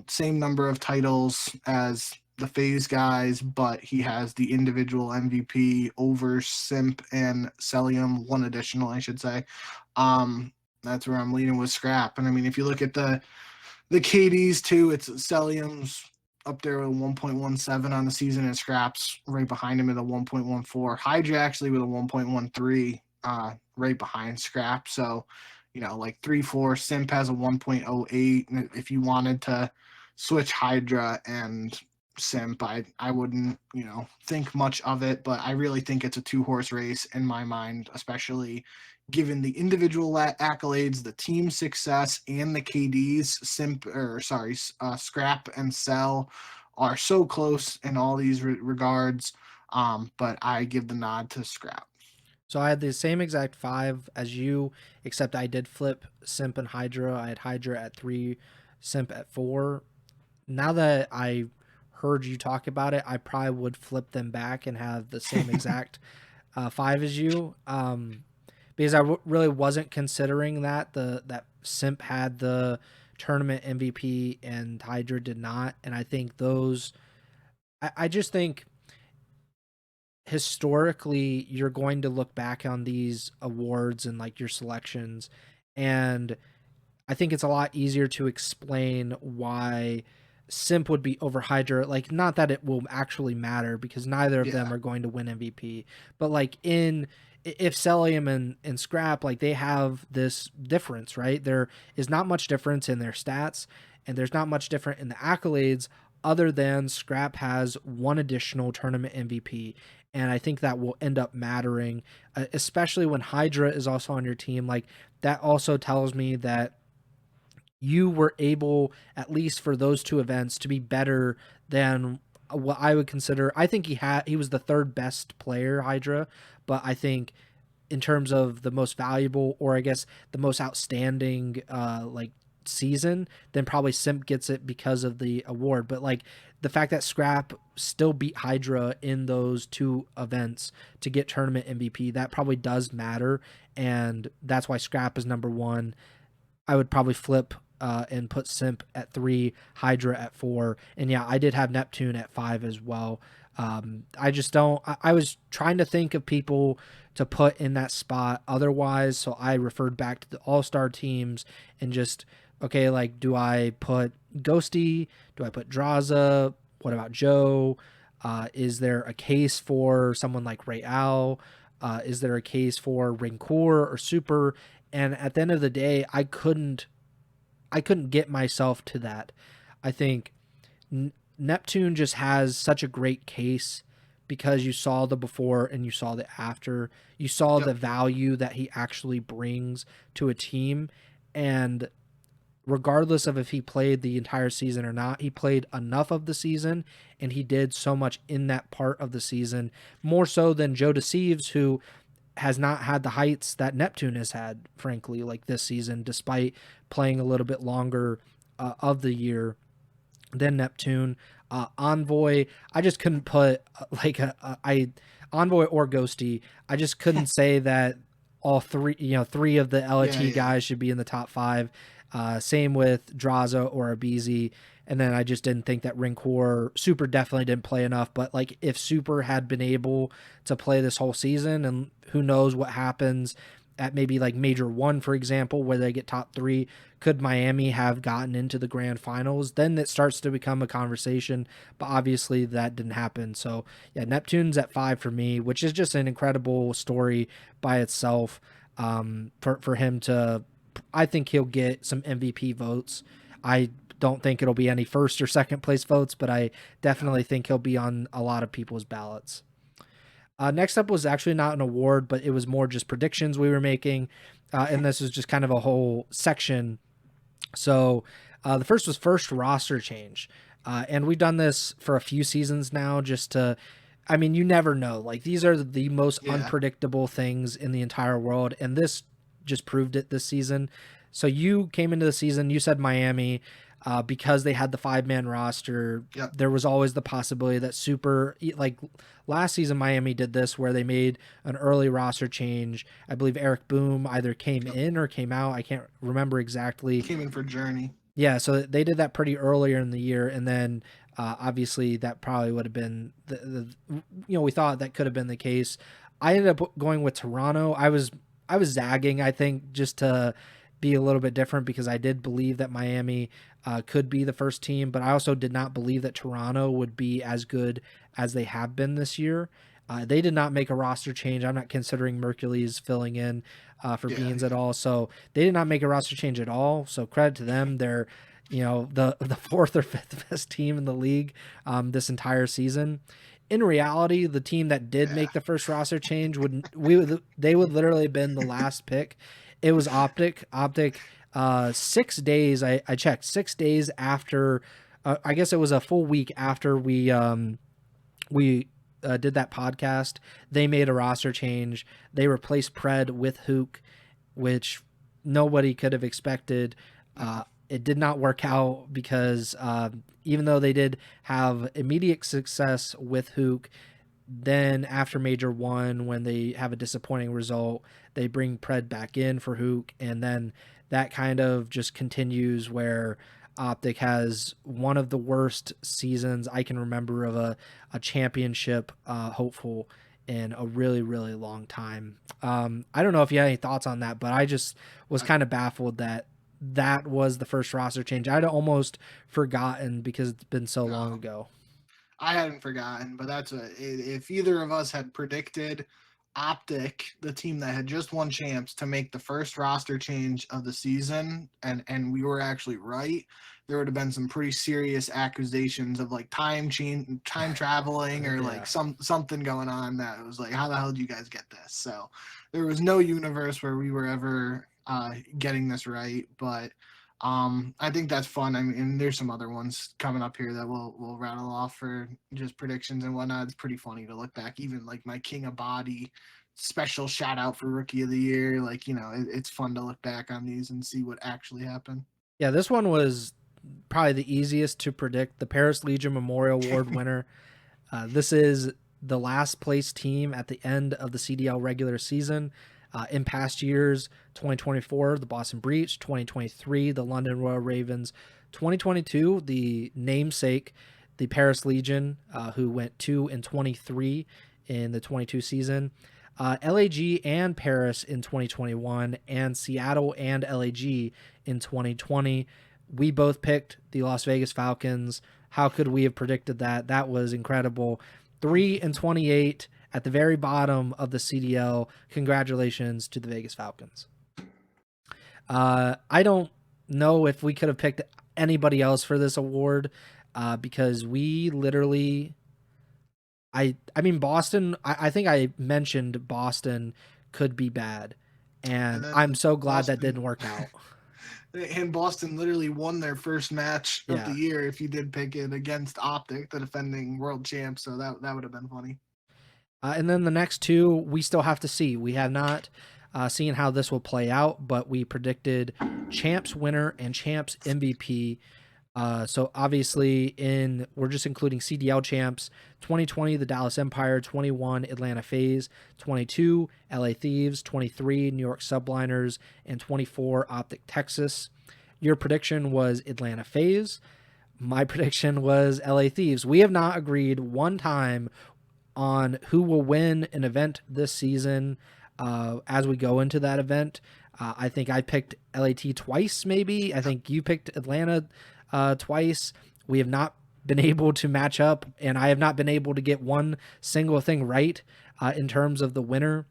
S2: same number of titles as the FaZe guys, but he has the individual MVP over Simp and Celium, 1 additional, I should say. That's where I'm leaning with Scrap. And I mean, if you look at the KDs too, it's Celium's up there with 1.17 on the season, and Scrap's right behind him at a 1.14. Hydra actually with a 1.13, right behind Scrap. So, like 3-4. Simp has a 1.08. And if you wanted to switch Hydra and Simp, I wouldn't, think much of it, but I really think it's a 2-horse race in my mind, especially given the individual accolades, the team success, and the KDs. Scrap and Cell are so close in all these regards, but I give the nod to Scrap.
S1: So I had the same exact 5 as you, except I did flip Simp and Hydra. I had Hydra at 3, Simp at 4. Now that I heard you talk about it, I probably would flip them back and have the same exact 5 as you, because I really wasn't considering that Simp had the tournament MVP and Hydra did not, and I think those, I just think historically you're going to look back on these awards and like your selections, and I think it's a lot easier to explain why Simp would be over Hydra. Like, not that it will actually matter because neither of them are going to win MVP, but like if Celium and Scrap, like, they have this difference, right? There is not much difference in their stats, and there's not much different in the accolades other than Scrap has 1 additional tournament MVP. And I think that will end up mattering, especially when Hydra is also on your team. Like, that also tells me that you were able, at least for those 2 events, to be better than what I would consider. I think he was the 3rd best player, Hydra, but I think in terms of the most valuable, or I guess the most outstanding season, then probably Simp gets it because of the award. But like, the fact that Scrap still beat Hydra in those 2 events to get tournament MVP, that probably does matter, and that's why Scrap is number 1. I would probably flip and put Simp at 3, Hydra at 4, and yeah, I did have Neptune at 5 as well. I just don't. I was trying to think of people to put in that spot otherwise, so I referred back to the All-Star teams and just, okay, like, do I put Ghosty? Do I put Draza? What about Joe? Is there a case for someone like Ray Al? Is there a case for Rincour or Super? And at the end of the day, I couldn't get myself to that. I think Neptune just has such a great case because you saw the before and you saw the after. You saw the value that he actually brings to a team, and regardless of if he played the entire season or not, he played enough of the season, and he did so much in that part of the season, more so than Joe Deceives, who has not had the heights that Neptune has had, frankly, like this season, despite playing a little bit longer of the year than Neptune. Envoy, I just couldn't put Envoy or Ghosty. I just couldn't say that all 3 of the LAT guys should be in the top 5. Same with Draza or Abizi. And then I just didn't think that Rincour, Super definitely didn't play enough. But like, if Super had been able to play this whole season, and who knows what happens at maybe like Major 1, for example, where they get top 3, could Miami have gotten into the grand finals? Then it starts to become a conversation, but obviously that didn't happen. So yeah, Neptune's at 5 for me, which is just an incredible story by itself. For him to, I think he'll get some MVP votes. I don't think it'll be any first or second place votes, but I definitely think he'll be on a lot of people's ballots. Next up was actually not an award, but it was more just predictions we were making. And this was just kind of a whole section. So the first was first roster change. And we've done this for a few seasons now just to, I mean, you never know. Like, these are the most unpredictable things in the entire world. And this just proved it this season. So you came into the season, you said Miami. Because they had the 5-man roster, there was always the possibility that like last season, Miami did this where they made an early roster change. I believe Eric Boom either came in or came out. I can't remember exactly.
S2: He came in for Journey.
S1: Yeah, so they did that pretty earlier in the year, and then obviously that probably would have been we thought that could have been the case. I ended up going with Toronto. I was zagging, I think, just to be a little bit different because I did believe that Miami could be the first team, but I also did not believe that Toronto would be as good as they have been this year. They did not make a roster change. I'm not considering Mercules filling in for Beans at all. So they did not make a roster change at all. So credit to them. They're, the fourth or fifth best team in the league this entire season. In reality, the team that did make the first roster change they would literally have been the last pick. It was Optic. 6 days. I checked 6 days after. I guess it was a full week after we did that podcast. They made a roster change. They replaced Pred with Hook, which nobody could have expected. It did not work out because even though they did have immediate success with Hook, then after Major 1, when they have a disappointing result, they bring Pred back in for Hook, and then that kind of just continues where Optic has one of the worst seasons I can remember of a championship hopeful in a really, really long time. I don't know if you had any thoughts on that, but I just was kind of baffled that was the first roster change. I'd almost forgotten because it's been so long ago.
S2: I hadn't forgotten, but if either of us had predicted Optic, the team that had just won champs, to make the first roster change of the season, and we were actually right, there would have been some pretty serious accusations of like time traveling or like something going on that was like, how the hell did you guys get this? So there was no universe where we were ever getting this right, but I think that's fun. I mean, there's some other ones coming up here that we'll rattle off for just predictions and whatnot. It's pretty funny to look back. Even like my King of Body special shout out for Rookie of the Year. Like, it's fun to look back on these and see what actually happened.
S1: Yeah, this one was probably the easiest to predict. The Paris Legion Memorial Award winner. This is the last place team at the end of the CDL regular season. In past years, 2024, the Boston Breach, 2023, the London Royal Ravens, 2022, the namesake, the Paris Legion, who went 2-23 in the 22 season, LAG and Paris in 2021, and Seattle and LAG in 2020. We both picked the Las Vegas Falcons. How could we have predicted that? That was incredible. 3-28. At the very bottom of the CDL, congratulations to the Vegas Falcons. I don't know if we could have picked anybody else for this award because we literally, I mean, Boston, I think I mentioned Boston could be bad, and I'm so glad that didn't work out.
S2: And Boston literally won their first match of the year if you did pick it against Optic, the defending world champ, so that would have been funny.
S1: And then the next two, we still have to see. We have not seen how this will play out, but we predicted champs winner and champs MVP. So obviously we're just including CDL champs, 2020, the Dallas Empire, 21, Atlanta FaZe, 22, LA Thieves, 23, New York Subliners, and 24, Optic Texas. Your prediction was Atlanta FaZe. My prediction was LA Thieves. We have not agreed one time on who will win an event this season. as we go into that event. I think I picked LAT twice, maybe. I think you picked Atlanta twice. We have not been able to match up, and I have not been able to get one single thing right in terms of the winner.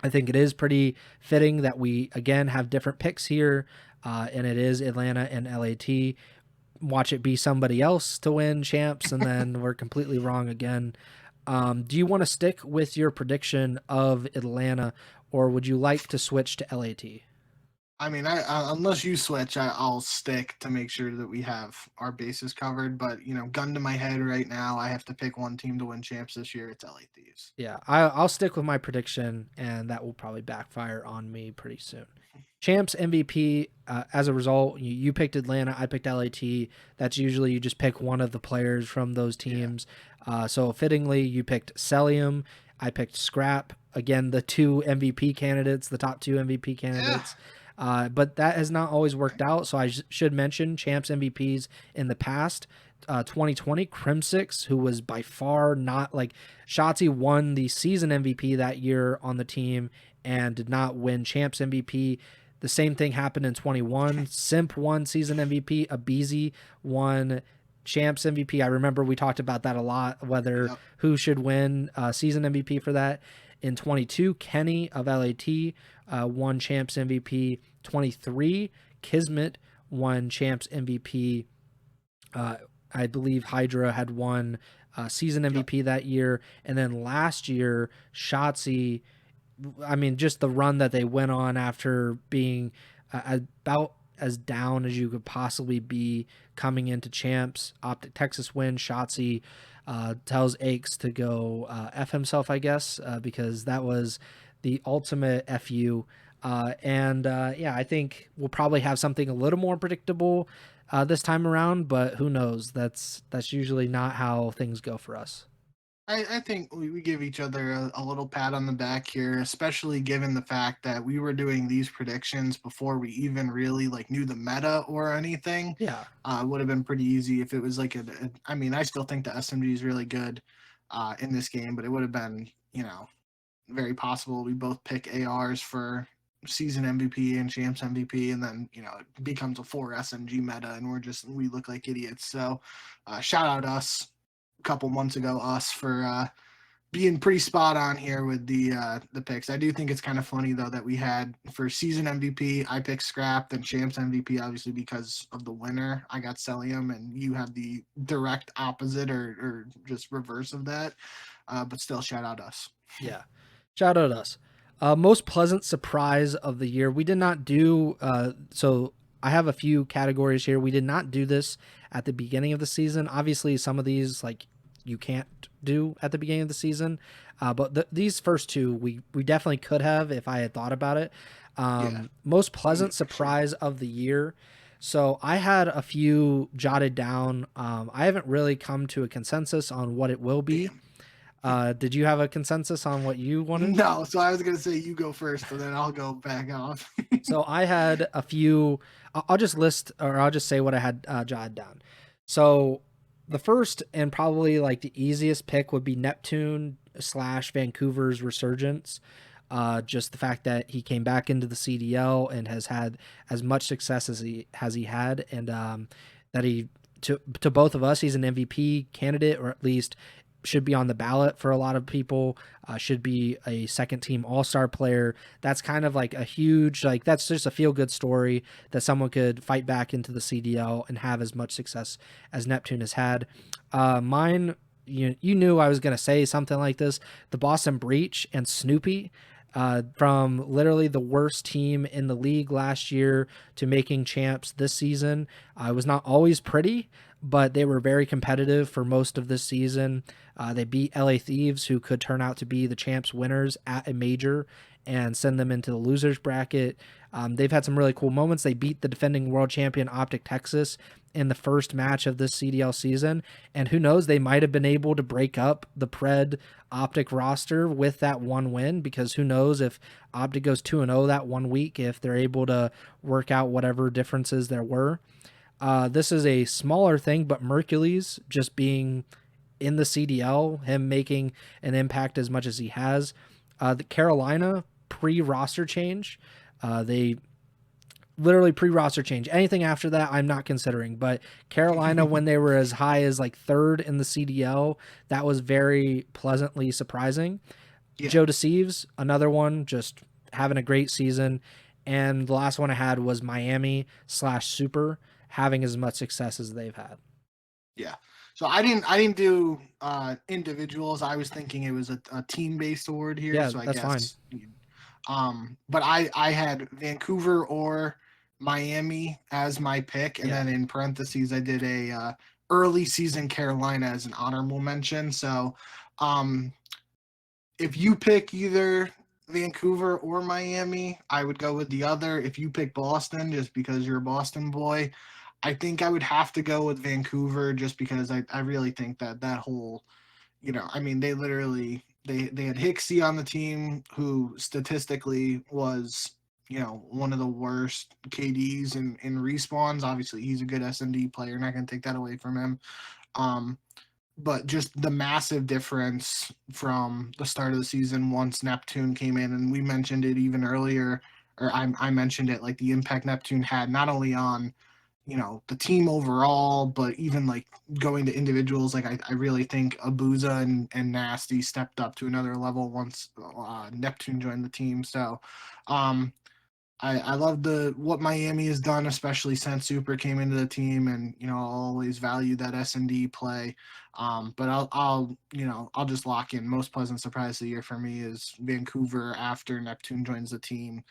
S1: I think it is pretty fitting that we, again, have different picks here, and it is Atlanta and LAT. Watch it be somebody else to win champs, and then we're completely wrong again. Do you want to stick with your prediction of Atlanta, or would you like to switch to LAT?
S2: I mean, unless you switch, I'll stick to make sure that we have our bases covered. But gun to my head right now, I have to pick one team to win champs this year. It's LA Thieves.
S1: Yeah, I'll stick with my prediction, and that will probably backfire on me pretty soon. Champs MVP, as a result, you picked Atlanta, I picked LAT. That's usually you just pick one of the players from those teams. Yeah. So fittingly, you picked Celium, I picked Scrap. Again, the two MVP candidates, the top two MVP candidates. Yeah. But that has not always worked out. So I should mention Champs MVPs in the past. 2020, Crimsix, who was by far not like Shotzi won the season MVP that year on the team and did not win Champs MVP. The same thing happened in 21. Simp won season MVP. Abizi won Champs MVP. I remember we talked about that a lot, whether who should win season MVP for that. In 22, Kenny of LAT won Champs MVP. 23, Kismet won Champs MVP. I believe Hydra had won season MVP that year. And then last year, Shotzi, I mean, just the run that they went on after being about as down as you could possibly be coming into champs. Optic Texas win. Shotzi tells Aches to go F himself, I guess, because that was the ultimate FU. I think we'll probably have something a little more predictable this time around, but who knows? That's usually not how things go for us.
S2: I think we give each other a little pat on the back here, especially given the fact that we were doing these predictions before we even really knew the meta or anything.
S1: Yeah,
S2: would have been pretty easy if it was I mean, I still think the SMG is really good in this game, but it would have been very possible we both pick ARs for season MVP and champs MVP, and then it becomes a 4 SMG meta, and we look like idiots. So shout out us a couple months ago, us for being pretty spot on here with the picks. I do think it's kind of funny though that we had for season MVP I picked Scrap, then champs MVP obviously because of the winner I got Celium, and you have the direct opposite or just reverse of that. But still, shout out us.
S1: Yeah, shout out us. Most pleasant surprise of the year. We did not do so. I have a few categories here. We did not do this at the beginning of the season. Obviously, some of these you can't do at the beginning of the season, but these first two we definitely could have if I had thought about it. Most pleasant surprise of the year. So I had a few jotted down. I haven't really come to a consensus on what it will be. Did you have a consensus on what you wanted?
S2: No, so I was going to say you go first, and then I'll go back off.
S1: So I had a few. I'll just list, or I'll just say what I had jotted down. So the first and probably the easiest pick would be Neptune / Vancouver's resurgence. Just the fact that he came back into the CDL and has had as much success as he had, and that he to both of us, he's an MVP candidate, or at least should be on the ballot for a lot of people, should be a second team All-Star player. That's kind of a huge, that's just a feel good story that someone could fight back into the CDL and have as much success as Neptune has had. Mine, you knew I was going to say something like this. The Boston Breach and Snoopy, from literally the worst team in the league last year to making champs this season. It was not always pretty, but they were very competitive for most of this season. They beat LA Thieves, who could turn out to be the champs winners at a major, and send them into the losers bracket. They've had some really cool moments. They beat the defending world champion Optic Texas in the first match of this CDL season, and who knows, they might have been able to break up the Pred Optic roster with that one win, because who knows if Optic goes 2-0 that 1 week, if they're able to work out whatever differences there were. This is a smaller thing, but Mercules just being in the CDL, him making an impact as much as he has. The Carolina pre-roster change. They literally pre-roster change. Anything after that, I'm not considering. But Carolina, when they were as high as like third in the CDL, that was very pleasantly surprising.
S2: Yeah.
S1: Joe Deceives, another one, just having a great season. And the last one I had was Miami/Super, having as much success as they've had.
S2: Yeah. So I didn't do individuals. I was thinking it was a team-based award here.
S1: Yeah,
S2: so I
S1: that's
S2: guess but I had Vancouver or Miami as my pick, and then in parentheses I did a early season Carolina as an honorable mention. So if you pick either Vancouver or Miami, I would go with the other. If you pick Boston, just because you're a Boston boy, I think I would have to go with Vancouver, just because I really think that whole, I mean, they literally they had Hicksy on the team, who statistically was, one of the worst KDs in respawns. Obviously, he's a good S&D player, not going to take that away from him. But just the massive difference from the start of the season once Neptune came in, and we mentioned it even earlier, or I mentioned it, like the impact Neptune had not only on, the team overall, but even like going to individuals. Like I really think Abuza and Nasty stepped up to another level once Neptune joined the team. So I love what Miami has done, especially since Super came into the team, and I'll always value that S&D play. But I'll just lock in most pleasant surprise of the year for me is Vancouver after Neptune joins the team,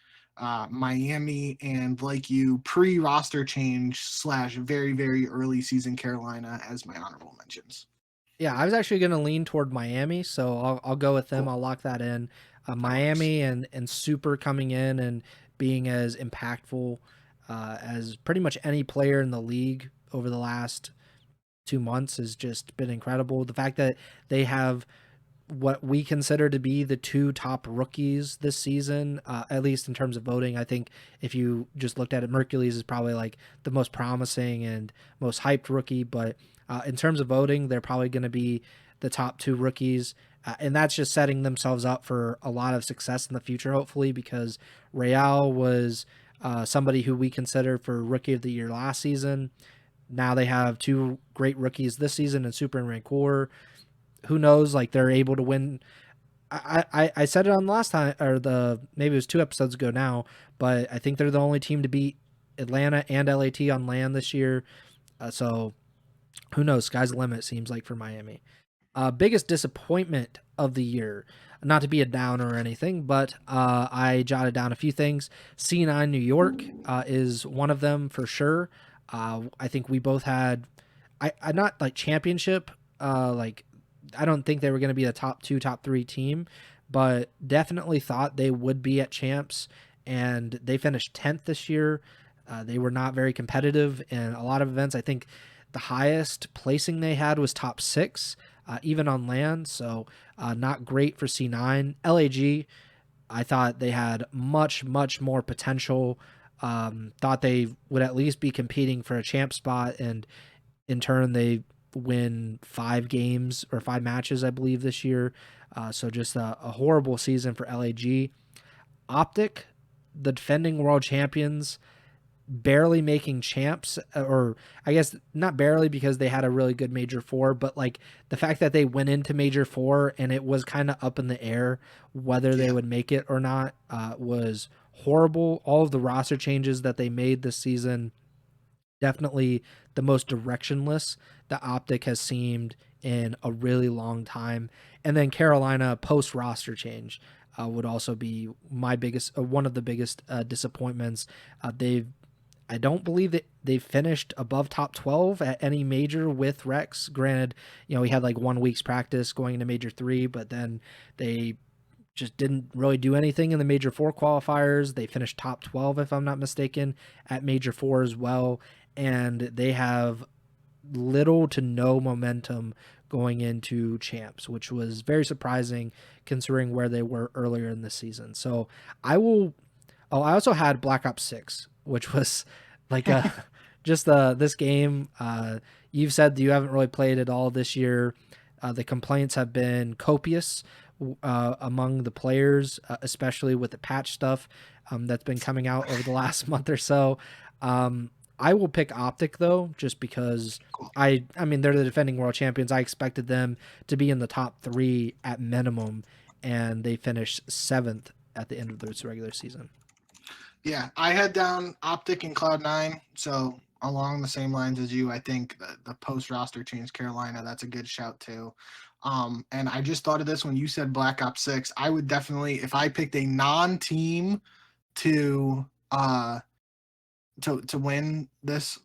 S2: Miami, and like you, pre-roster change / very very early season Carolina as my honorable mentions.
S1: Yeah, I was actually going to lean toward Miami, so I'll go with them. Cool. I'll lock that in. Miami and Super coming in and being as impactful as pretty much any player in the league over the last 2 months has just been incredible. The fact that they have what we consider to be the 2 top rookies this season, at least in terms of voting. I think if you just looked at it, Mercules is probably like the most promising and most hyped rookie, but in terms of voting, they're probably going to be the top 2 rookies. And that's just setting themselves up for a lot of success in the future, hopefully, because Real was somebody who we consider for Rookie of the Year last season. Now they have 2 great rookies this season in Super and Rancor. Who knows? Like, they're able to win. I said it on the last time, or maybe it was 2 episodes ago now, but I think they're the only team to beat Atlanta and LAT on land this year. So who knows? Sky's the limit, seems like, for Miami. Biggest disappointment of the year, not to be a downer or anything, but I jotted down a few things. C9 New York is one of them for sure. I think we both had, I not like championship, like I don't think they were going to be a top 2, top 3 team, but definitely thought they would be at champs, and they finished 10th this year. They were not very competitive in a lot of events. I think the highest placing they had was top 6. Even on land, so not great for C9. LAG, I thought they had much, much more potential. Thought they would at least be competing for a champ spot, and in turn they win 5 games or 5 matches, I believe, this year. So just a horrible season for LAG. Optic, the defending world champions, barely making champs, or I guess not barely because they had a really good Major 4, but like the fact that they went into Major 4 and it was kind of up in the air whether they would make it or not was horrible. All of the roster changes that they made this season, definitely the most directionless that Optic has seemed in a really long time. And then Carolina post roster change would also be my biggest, one of the biggest disappointments. I don't believe that they finished above top 12 at any major with Rex. Granted, he had like 1 week's practice going into Major 3, but then they just didn't really do anything in the Major 4 qualifiers. They finished top 12, if I'm not mistaken, at Major 4 as well. And they have little to no momentum going into champs, which was very surprising considering where they were earlier in the season. So I also had Black Ops 6, which was like just this game. You've said that you haven't really played it all this year. The complaints have been copious among the players, especially with the patch stuff that's been coming out over the last month or so. I will pick Optic though, just because I mean they're the defending world champions. I expected them to be in the top 3 at minimum, and they finished 7th at the end of this regular season.
S2: Yeah, I had down Optic and Cloud9, so along the same lines as you, I think the post-roster change Carolina, that's a good shout too. And I just thought of this when you said Black Ops 6. I would definitely, if I picked a non-team to win this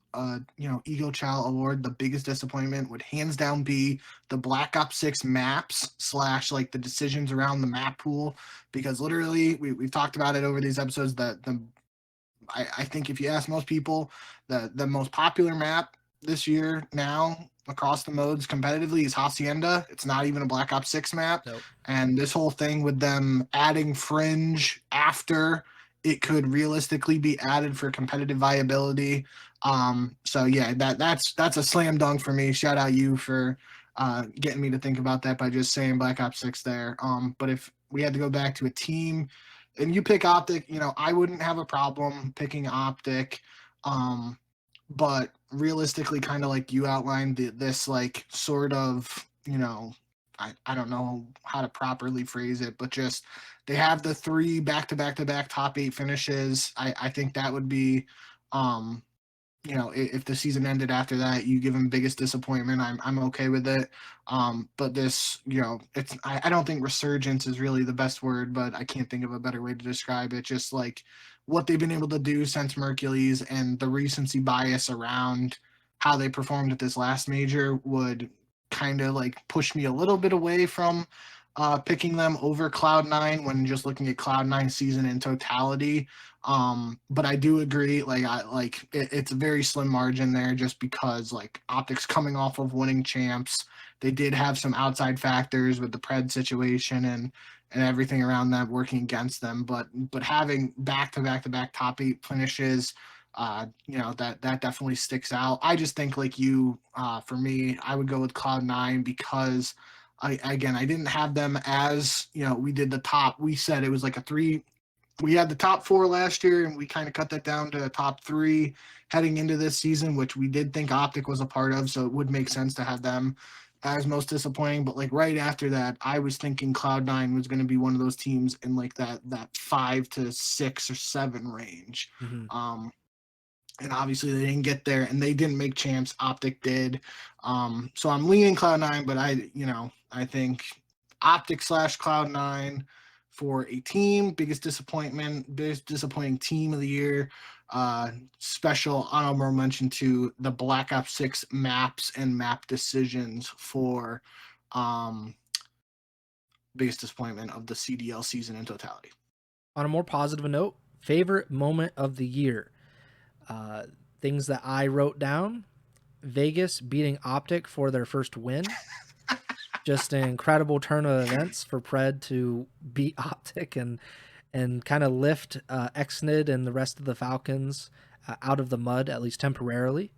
S2: Ego Chall award, the biggest disappointment would hands down be the Black Ops 6 maps / like the decisions around the map pool, because literally we've talked about it over these episodes that I think if you ask most people, the most popular map this year now across the modes competitively is Hacienda. It's not even a Black Ops 6 map.
S1: Nope.
S2: And this whole thing with them adding Fringe after it could realistically be added for competitive viability. So yeah, that's a slam dunk for me. Shout out you for getting me to think about that by just saying Black Ops 6 there. But if we had to go back to a team and you pick Optic, I wouldn't have a problem picking Optic. But realistically, kind of like you outlined, this like sort of, I don't know how to properly phrase it, but just they have the 3 back-to-back-to-back top 8 finishes. I think that would be, if the season ended after that, you give them biggest disappointment. I'm okay with it. But this, it's I don't think resurgence is really the best word, but I can't think of a better way to describe it. Just like what they've been able to do since Hercules and the recency bias around how they performed at this last major would kind of like push me a little bit away from picking them over Cloud9 when just looking at Cloud9 season in totality. But I do agree, it's a very slim margin there just because like Optics coming off of winning champs. They did have some outside factors with the Pred situation and everything around that working against them. But having back-to-back-to-back top 8 finishes, that definitely sticks out. I just think like you, for me, I would go with Cloud9 because I didn't have them as, we did the top. We said it was like a 3. We had the top 4 last year, and we kind of cut that down to top 3 heading into this season, which we did think Optic was a part of, so it would make sense to have them as most disappointing. But like right after that, I was thinking Cloud9 was going to be one of those teams in like that 5 to 6 or 7 range.
S1: Mm-hmm.
S2: And obviously they didn't get there, and they didn't make champs. Optic did. So I'm leaning Cloud9, but I think Optic / Cloud9 for a team. Biggest disappointing team of the year. Special honorable mention to the Black Ops 6 maps and map decisions for biggest disappointment of the CDL season in totality.
S1: On a more positive note, favorite moment of the year. Things that I wrote down: Vegas beating Optic for their first win. Just an incredible turn of events for Pred to beat Optic and kind of lift Exnid and the rest of the Falcons out of the mud, at least temporarily.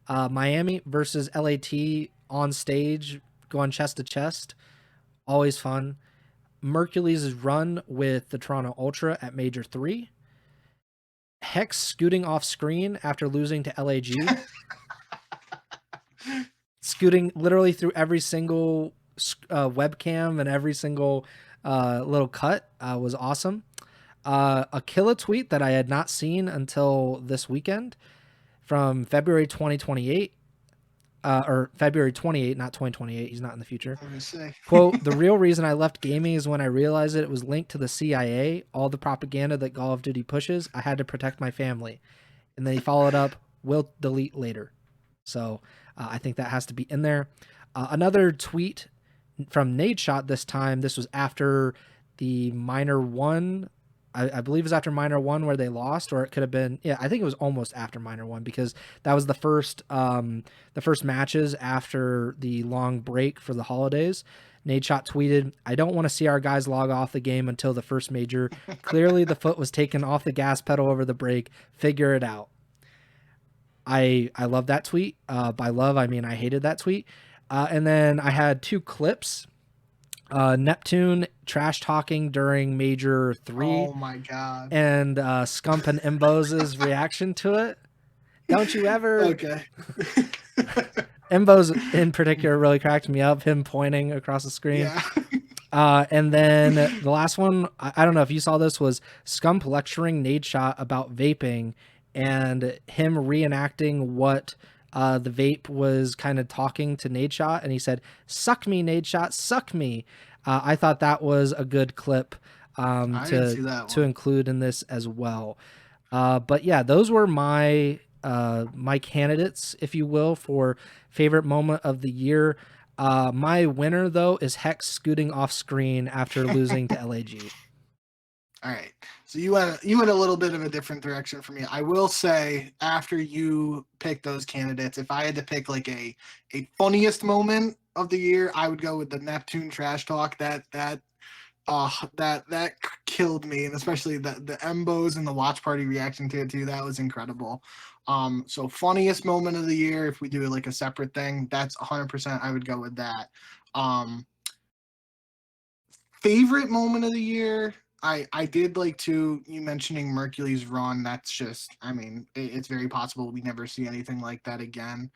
S1: Miami versus LAT on stage, going chest to chest. Always fun. Mercules' run with the Toronto Ultra at Major 3. Hex scooting off screen after losing to LAG. Scooting literally through every single webcam and every single little cut was awesome. A killer tweet that I had not seen until this weekend from February 2028. Or February 28, not 2028. He's not in the future. Quote, "The real reason I left gaming is when I realized it was linked to the CIA, all the propaganda that Call of Duty pushes. I had to protect my family." And then he followed up, "Will delete later." So I think that has to be in there. Another tweet from Nadeshot this time. This was after the Minor 1. I believe it was after Minor 1 where they lost, or it could have been, I think it was almost after Minor 1 because that was the first matches after the long break for the holidays. Nadeshot tweeted, "I don't want to see our guys log off the game until the first major. Clearly the foot was taken off the gas pedal over the break. Figure it out." I love that tweet. By love, I mean I hated that tweet. And then I had 2 clips. Neptune trash talking during Major 3,
S2: Oh my god.
S1: and Scump and Imboz's reaction to it. Don't you ever...
S2: Okay.
S1: Imbo's in particular really cracked me up, him pointing across the screen.
S2: Yeah.
S1: And then the last one, I don't know if you saw this, was Scump lecturing Nadeshot about vaping and him reenacting what the vape was kind of talking to Nadeshot. And he said, "Suck me, Nadeshot, suck me." I thought that was a good clip
S2: I didn't see that
S1: to
S2: one.
S1: include in this as well. But yeah, those were my my candidates, if you will, for favorite moment of the year. My winner though is Hex scooting off screen after losing to LAG.
S2: All right. So you went a little bit of a different direction for me. I will say, after you picked those candidates, if I had to pick like a funniest moment of the year, I would go with the Neptune trash talk. That killed me, and especially the Embos and the watch party reaction to it too. That was incredible. So funniest moment of the year, if we do it like a separate thing, that's 100%. I would go with that. Favorite moment of the year, I did like to you mentioning Mercury's run. That's just, I mean, it's very possible we never see anything like that again.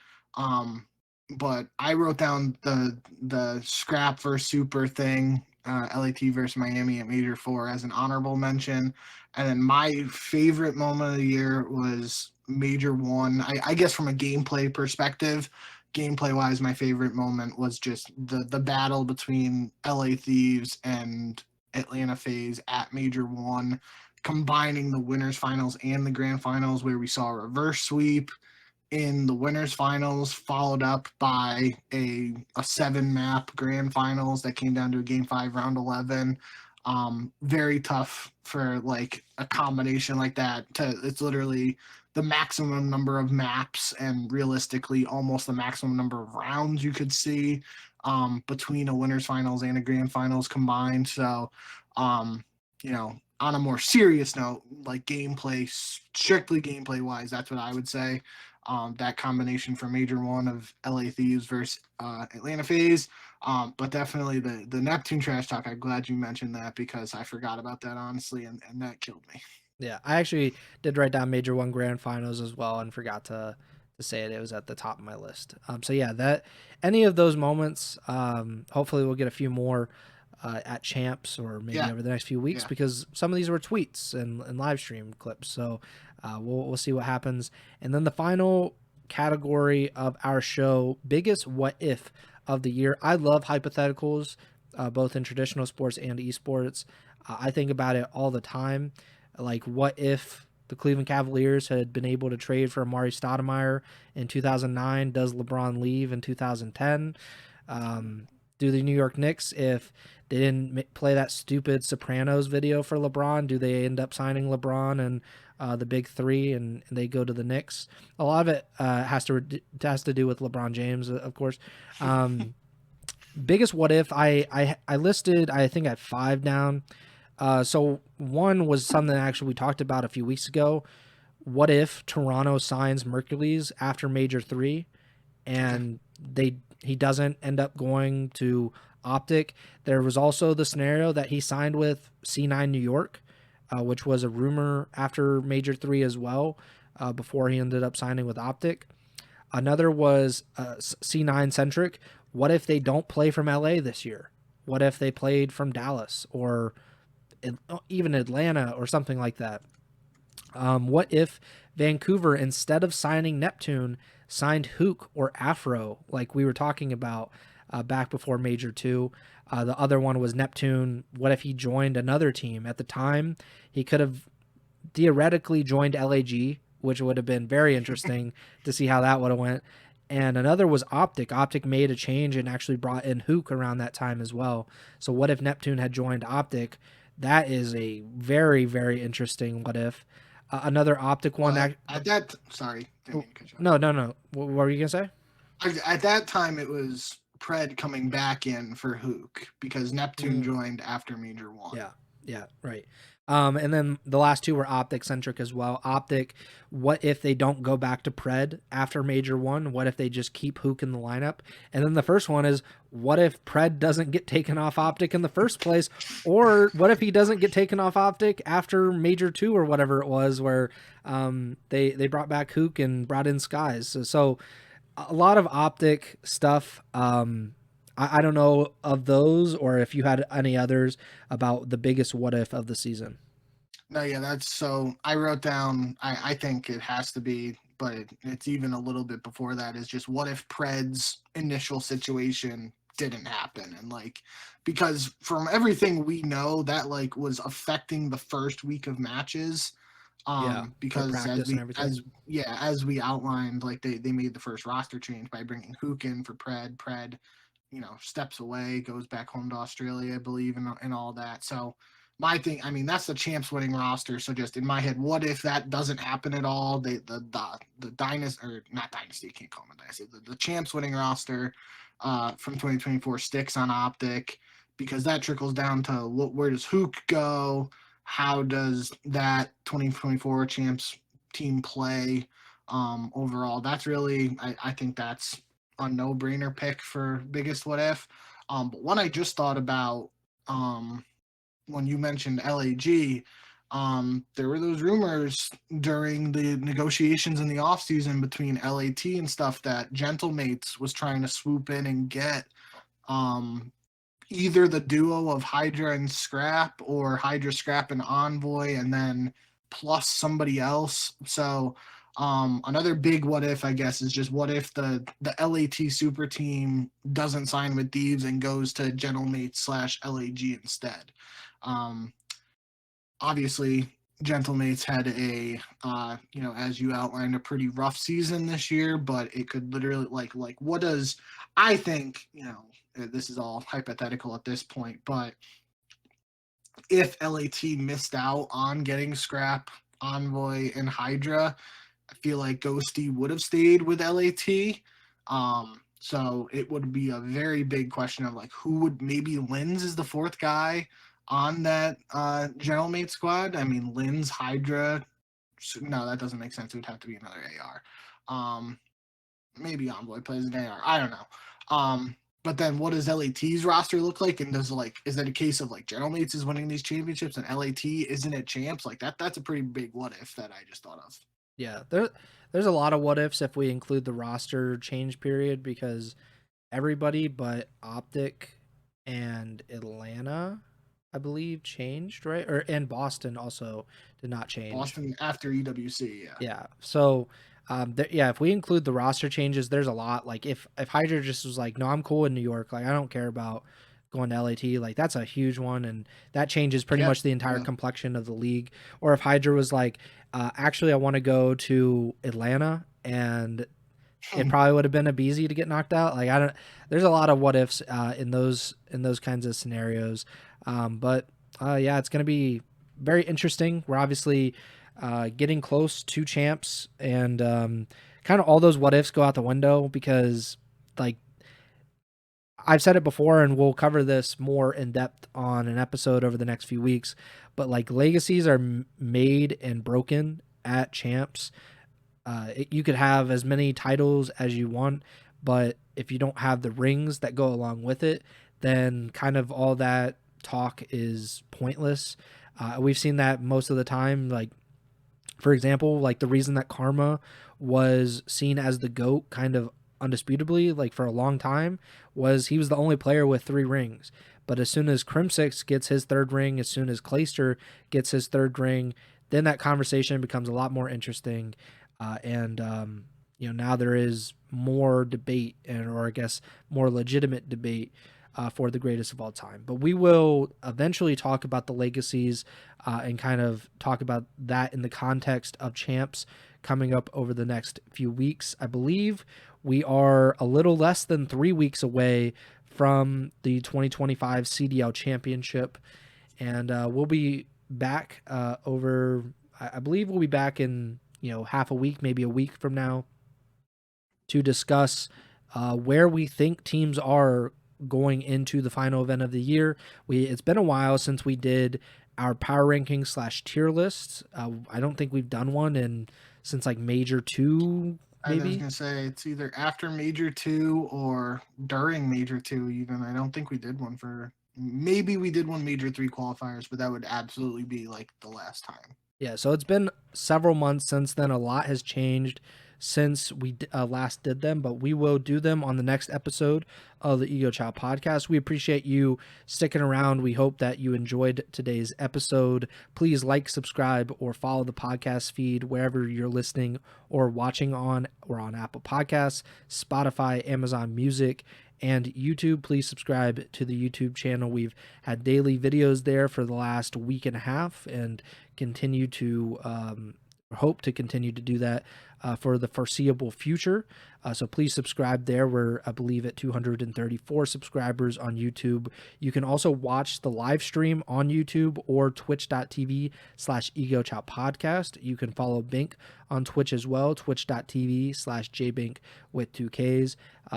S2: But I wrote down the scrap versus super thing, LAT versus Miami at Major 4 as an honorable mention. And then my favorite moment of the year was Major 1. I guess from a gameplay perspective, gameplay wise, my favorite moment was just the battle between LA Thieves and Atlanta FaZe at Major 1, combining the winners finals and the grand finals, where we saw a reverse sweep in the winners finals, followed up by a 7-map grand finals that came down to a game 5 round 11. Very tough for like a combination like that. It's literally the maximum number of maps and realistically almost the maximum number of rounds you could see between a winners finals and a grand finals combined. So, you know, on a more serious note, like gameplay, strictly gameplay wise, that's what I would say. That combination for Major 1 of LA Thieves versus Atlanta FaZe. But definitely the Neptune trash talk. I'm glad you mentioned that because I forgot about that, honestly, and that killed me.
S1: Yeah, I actually did write down Major 1 grand finals as well and forgot to say it. It was at the top of my list. So yeah, that any of those moments, hopefully we'll get a few more at champs or maybe over the next few weeks, because some of these were tweets and live stream clips. So we'll see what happens. And then the final category of our show, biggest what if of the year. I love hypotheticals, both in traditional sports and esports. I think about it all the time. Like, what if the Cleveland Cavaliers had been able to trade for Amari Stoudemire in 2009? Does LeBron leave in 2010? Do the New York Knicks, if they didn't play that stupid Sopranos video for LeBron, do they end up signing LeBron and the big three and they go to the Knicks? A lot of it has to do with LeBron James, of course. Biggest what if, I listed, I think I had 5 down. So one was something that actually we talked about a few weeks ago. What if Toronto signs Mercules after Major 3 and he doesn't end up going to Optic? There was also the scenario that he signed with C9 New York, which was a rumor after Major 3 as well, before he ended up signing with Optic. Another was C9 centric. What if they don't play from LA this year? What if they played from Dallas or even Atlanta or something like that? What if Vancouver, instead of signing Neptune, signed Hook or Afro, like we were talking about back before Major 2? The other one was Neptune. What if he joined another team? At the time, he could have theoretically joined LAG, which would have been very interesting to see how that would have went. And another was Optic. Optic made a change and actually brought in Hook around that time as well. So what if Neptune had joined Optic? That is a very, very interesting what if. Another Optic one.
S2: At that, sorry.
S1: No. What were you going to say?
S2: At that time, it was Pred coming back in for Hook because Neptune joined after Major 1.
S1: Yeah, right. And then the last two were Optic centric as well. Optic, what if they don't go back to Pred after Major 1? What if they just keep Hook in the lineup? And then the first one is, what if Pred doesn't get taken off Optic in the first place? Or what if he doesn't get taken off Optic after Major 2 or whatever it was, where they brought back Hook and brought in Skies? So a lot of Optic stuff. I don't know of those, or if you had any others about the biggest what if of the season.
S2: No, yeah, that's so. I wrote down. I think it has to be, but it's even a little bit before that. Is just what if Pred's initial situation didn't happen, and like because from everything we know, that like was affecting the first week of matches.
S1: Yeah, for
S2: Because
S1: practice and everything.
S2: as we outlined, like they made the first roster change by bringing Hook in for Pred. Pred, steps away, goes back home to Australia, I believe, and all that. So my thing, I mean, that's the champs winning roster. So just in my head, what if that doesn't happen at all? The dynasty, or not dynasty, can't call it dynasty. The champs winning roster from 2024 sticks on Optic, because that trickles down to where does Hook go? How does that 2024 champs team play overall? That's really, I think that's a no-brainer pick for biggest what if. But one I just thought about when you mentioned LAG, there were those rumors during the negotiations in the offseason between LAT and stuff that Gentlemates was trying to swoop in and get um, either the duo of Hydra and Scrap, or Hydra, Scrap, and Envoy, and then plus somebody else. So another big what if, I guess, is just what if the LAT super team doesn't sign with Thieves and goes to Gentlemates / LAG instead. Um, Obviously, Gentlemates had a as you outlined, a pretty rough season this year, but it could literally like what does, I think, this is all hypothetical at this point, but if LAT missed out on getting Scrap, Envoy, and Hydra, I feel like Ghosty would have stayed with LAT. So it would be a very big question of like who would, maybe Linz is the fourth guy on that Gentlemate squad. I mean, Linz, Hydra. No, that doesn't make sense. It would have to be another AR. Maybe Envoy plays an AR. I don't know. But then what does LAT's roster look like? And is that a case of like Gentlemates is winning these championships and LAT isn't it champs? Like that's a pretty big what if that I just thought of.
S1: Yeah, there's a lot of what ifs if we include the roster change period, because everybody but Optic and Atlanta, I believe, changed, right? And Boston also did not change.
S2: Boston after EWC, yeah.
S1: Yeah. So, if we include the roster changes, there's a lot. Like if Hydra just was like, no, I'm cool in New York, like I don't care about going to LAT, like that's a huge one, and that changes pretty much the entire complexion of the league. Or if Hydra was like, actually, I want to go to Atlanta, and it probably would have been a Beezy to get knocked out. Like I don't. There's a lot of what ifs in those kinds of scenarios. But it's going to be very interesting. We're obviously getting close to champs, and kind of all those what ifs go out the window, because like I've said it before, and we'll cover this more in depth on an episode over the next few weeks, but like legacies are made and broken at champs. You could have as many titles as you want, but if you don't have the rings that go along with it, then kind of all that talk is pointless. We've seen that most of the time. Like, for example, like the reason that Karma was seen as the GOAT kind of undisputably, like for a long time, was he was the only player with 3 rings. But as soon as Crimsix gets his 3rd ring, as soon as Clayster gets his 3rd ring, then that conversation becomes a lot more interesting. Now there is more debate, or I guess more legitimate debate for the greatest of all time. But we will eventually talk about the legacies and kind of talk about that in the context of champs coming up over the next few weeks. I believe we are a little less than 3 weeks away from the 2025 CDL Championship, and we'll be back I believe we'll be back in half a week, maybe a week from now, to discuss where we think teams are going into the final event of the year. It's been a while since we did our power rankings / tier lists. I don't think we've done one since like Major 2,
S2: I was
S1: maybe.
S2: gonna say it's either after Major 2 or during Major 2. Even I don't think we did one for. Maybe we did one Major 3 qualifiers, but that would absolutely be like the last time.
S1: Yeah, so it's been several months since then. A lot has changed since we last did them, but we will do them on the next episode of the Ego Chall Podcast. We appreciate you sticking around. We hope that you enjoyed today's episode. Please like, subscribe, or follow the podcast feed wherever you're listening or watching on. We're on Apple Podcasts, Spotify, Amazon Music, and YouTube. Please subscribe to the YouTube channel. We've had daily videos there for the last week and a half and continue to hope to continue to do that for the foreseeable future. So please subscribe there. We're, I believe, at 234 subscribers on YouTube. You can also watch the live stream on YouTube or twitch.tv/Ego Chall Podcast. You can follow Bink on Twitch as well, twitch.tv/JBink with 2Ks.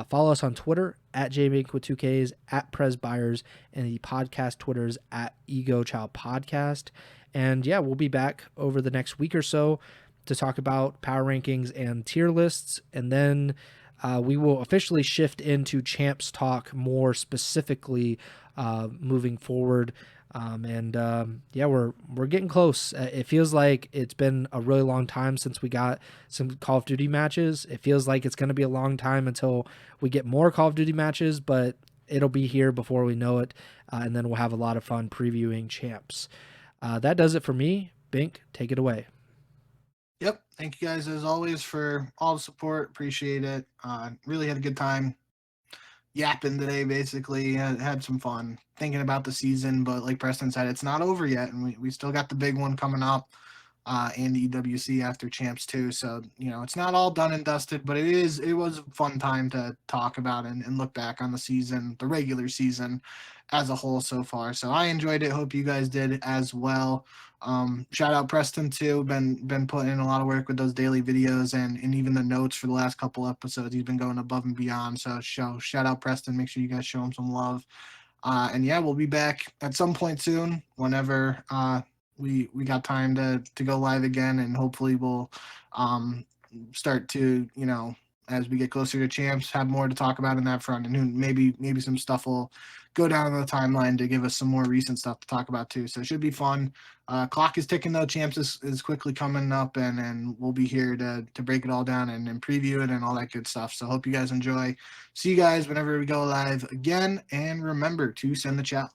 S1: Follow us on Twitter at JBink with 2Ks, at Pres Byers, and the podcast Twitters at Ego Chall Podcast. And yeah, we'll be back over the next week or so to talk about power rankings and tier lists. And then we will officially shift into champs talk more specifically moving forward. Yeah, we're getting close. It feels like it's been a really long time since we got some Call of Duty matches. It feels like it's going to be a long time until we get more Call of Duty matches, but it'll be here before we know it. And then we'll have a lot of fun previewing champs. That does it for me. Bink, take it away.
S2: Yep. Thank you guys as always for all the support. Appreciate it. Really had a good time yapping today, basically. Had some fun thinking about the season, but like Preston said, it's not over yet, and we still got the big one coming up, and the EWC after champs too. So, it's not all done and dusted, but it was a fun time to talk about and look back on the season, the regular season as a whole so far. So I enjoyed it. Hope you guys did as well. Shout out Preston too. Been putting in a lot of work with those daily videos and even the notes for the last couple episodes. He's been going above and beyond. So shout out Preston. Make sure you guys show him some love. And yeah, we'll be back at some point soon whenever we got time to go live again, and hopefully we'll start to, as we get closer to champs, have more to talk about in that front, and maybe some stuff will go down the timeline to give us some more recent stuff to talk about too. So it should be fun. Clock is ticking though. Champs is quickly coming up, and we'll be here to break it all down and preview it and all that good stuff. So hope you guys enjoy. See you guys whenever we go live again, and remember to send the chat.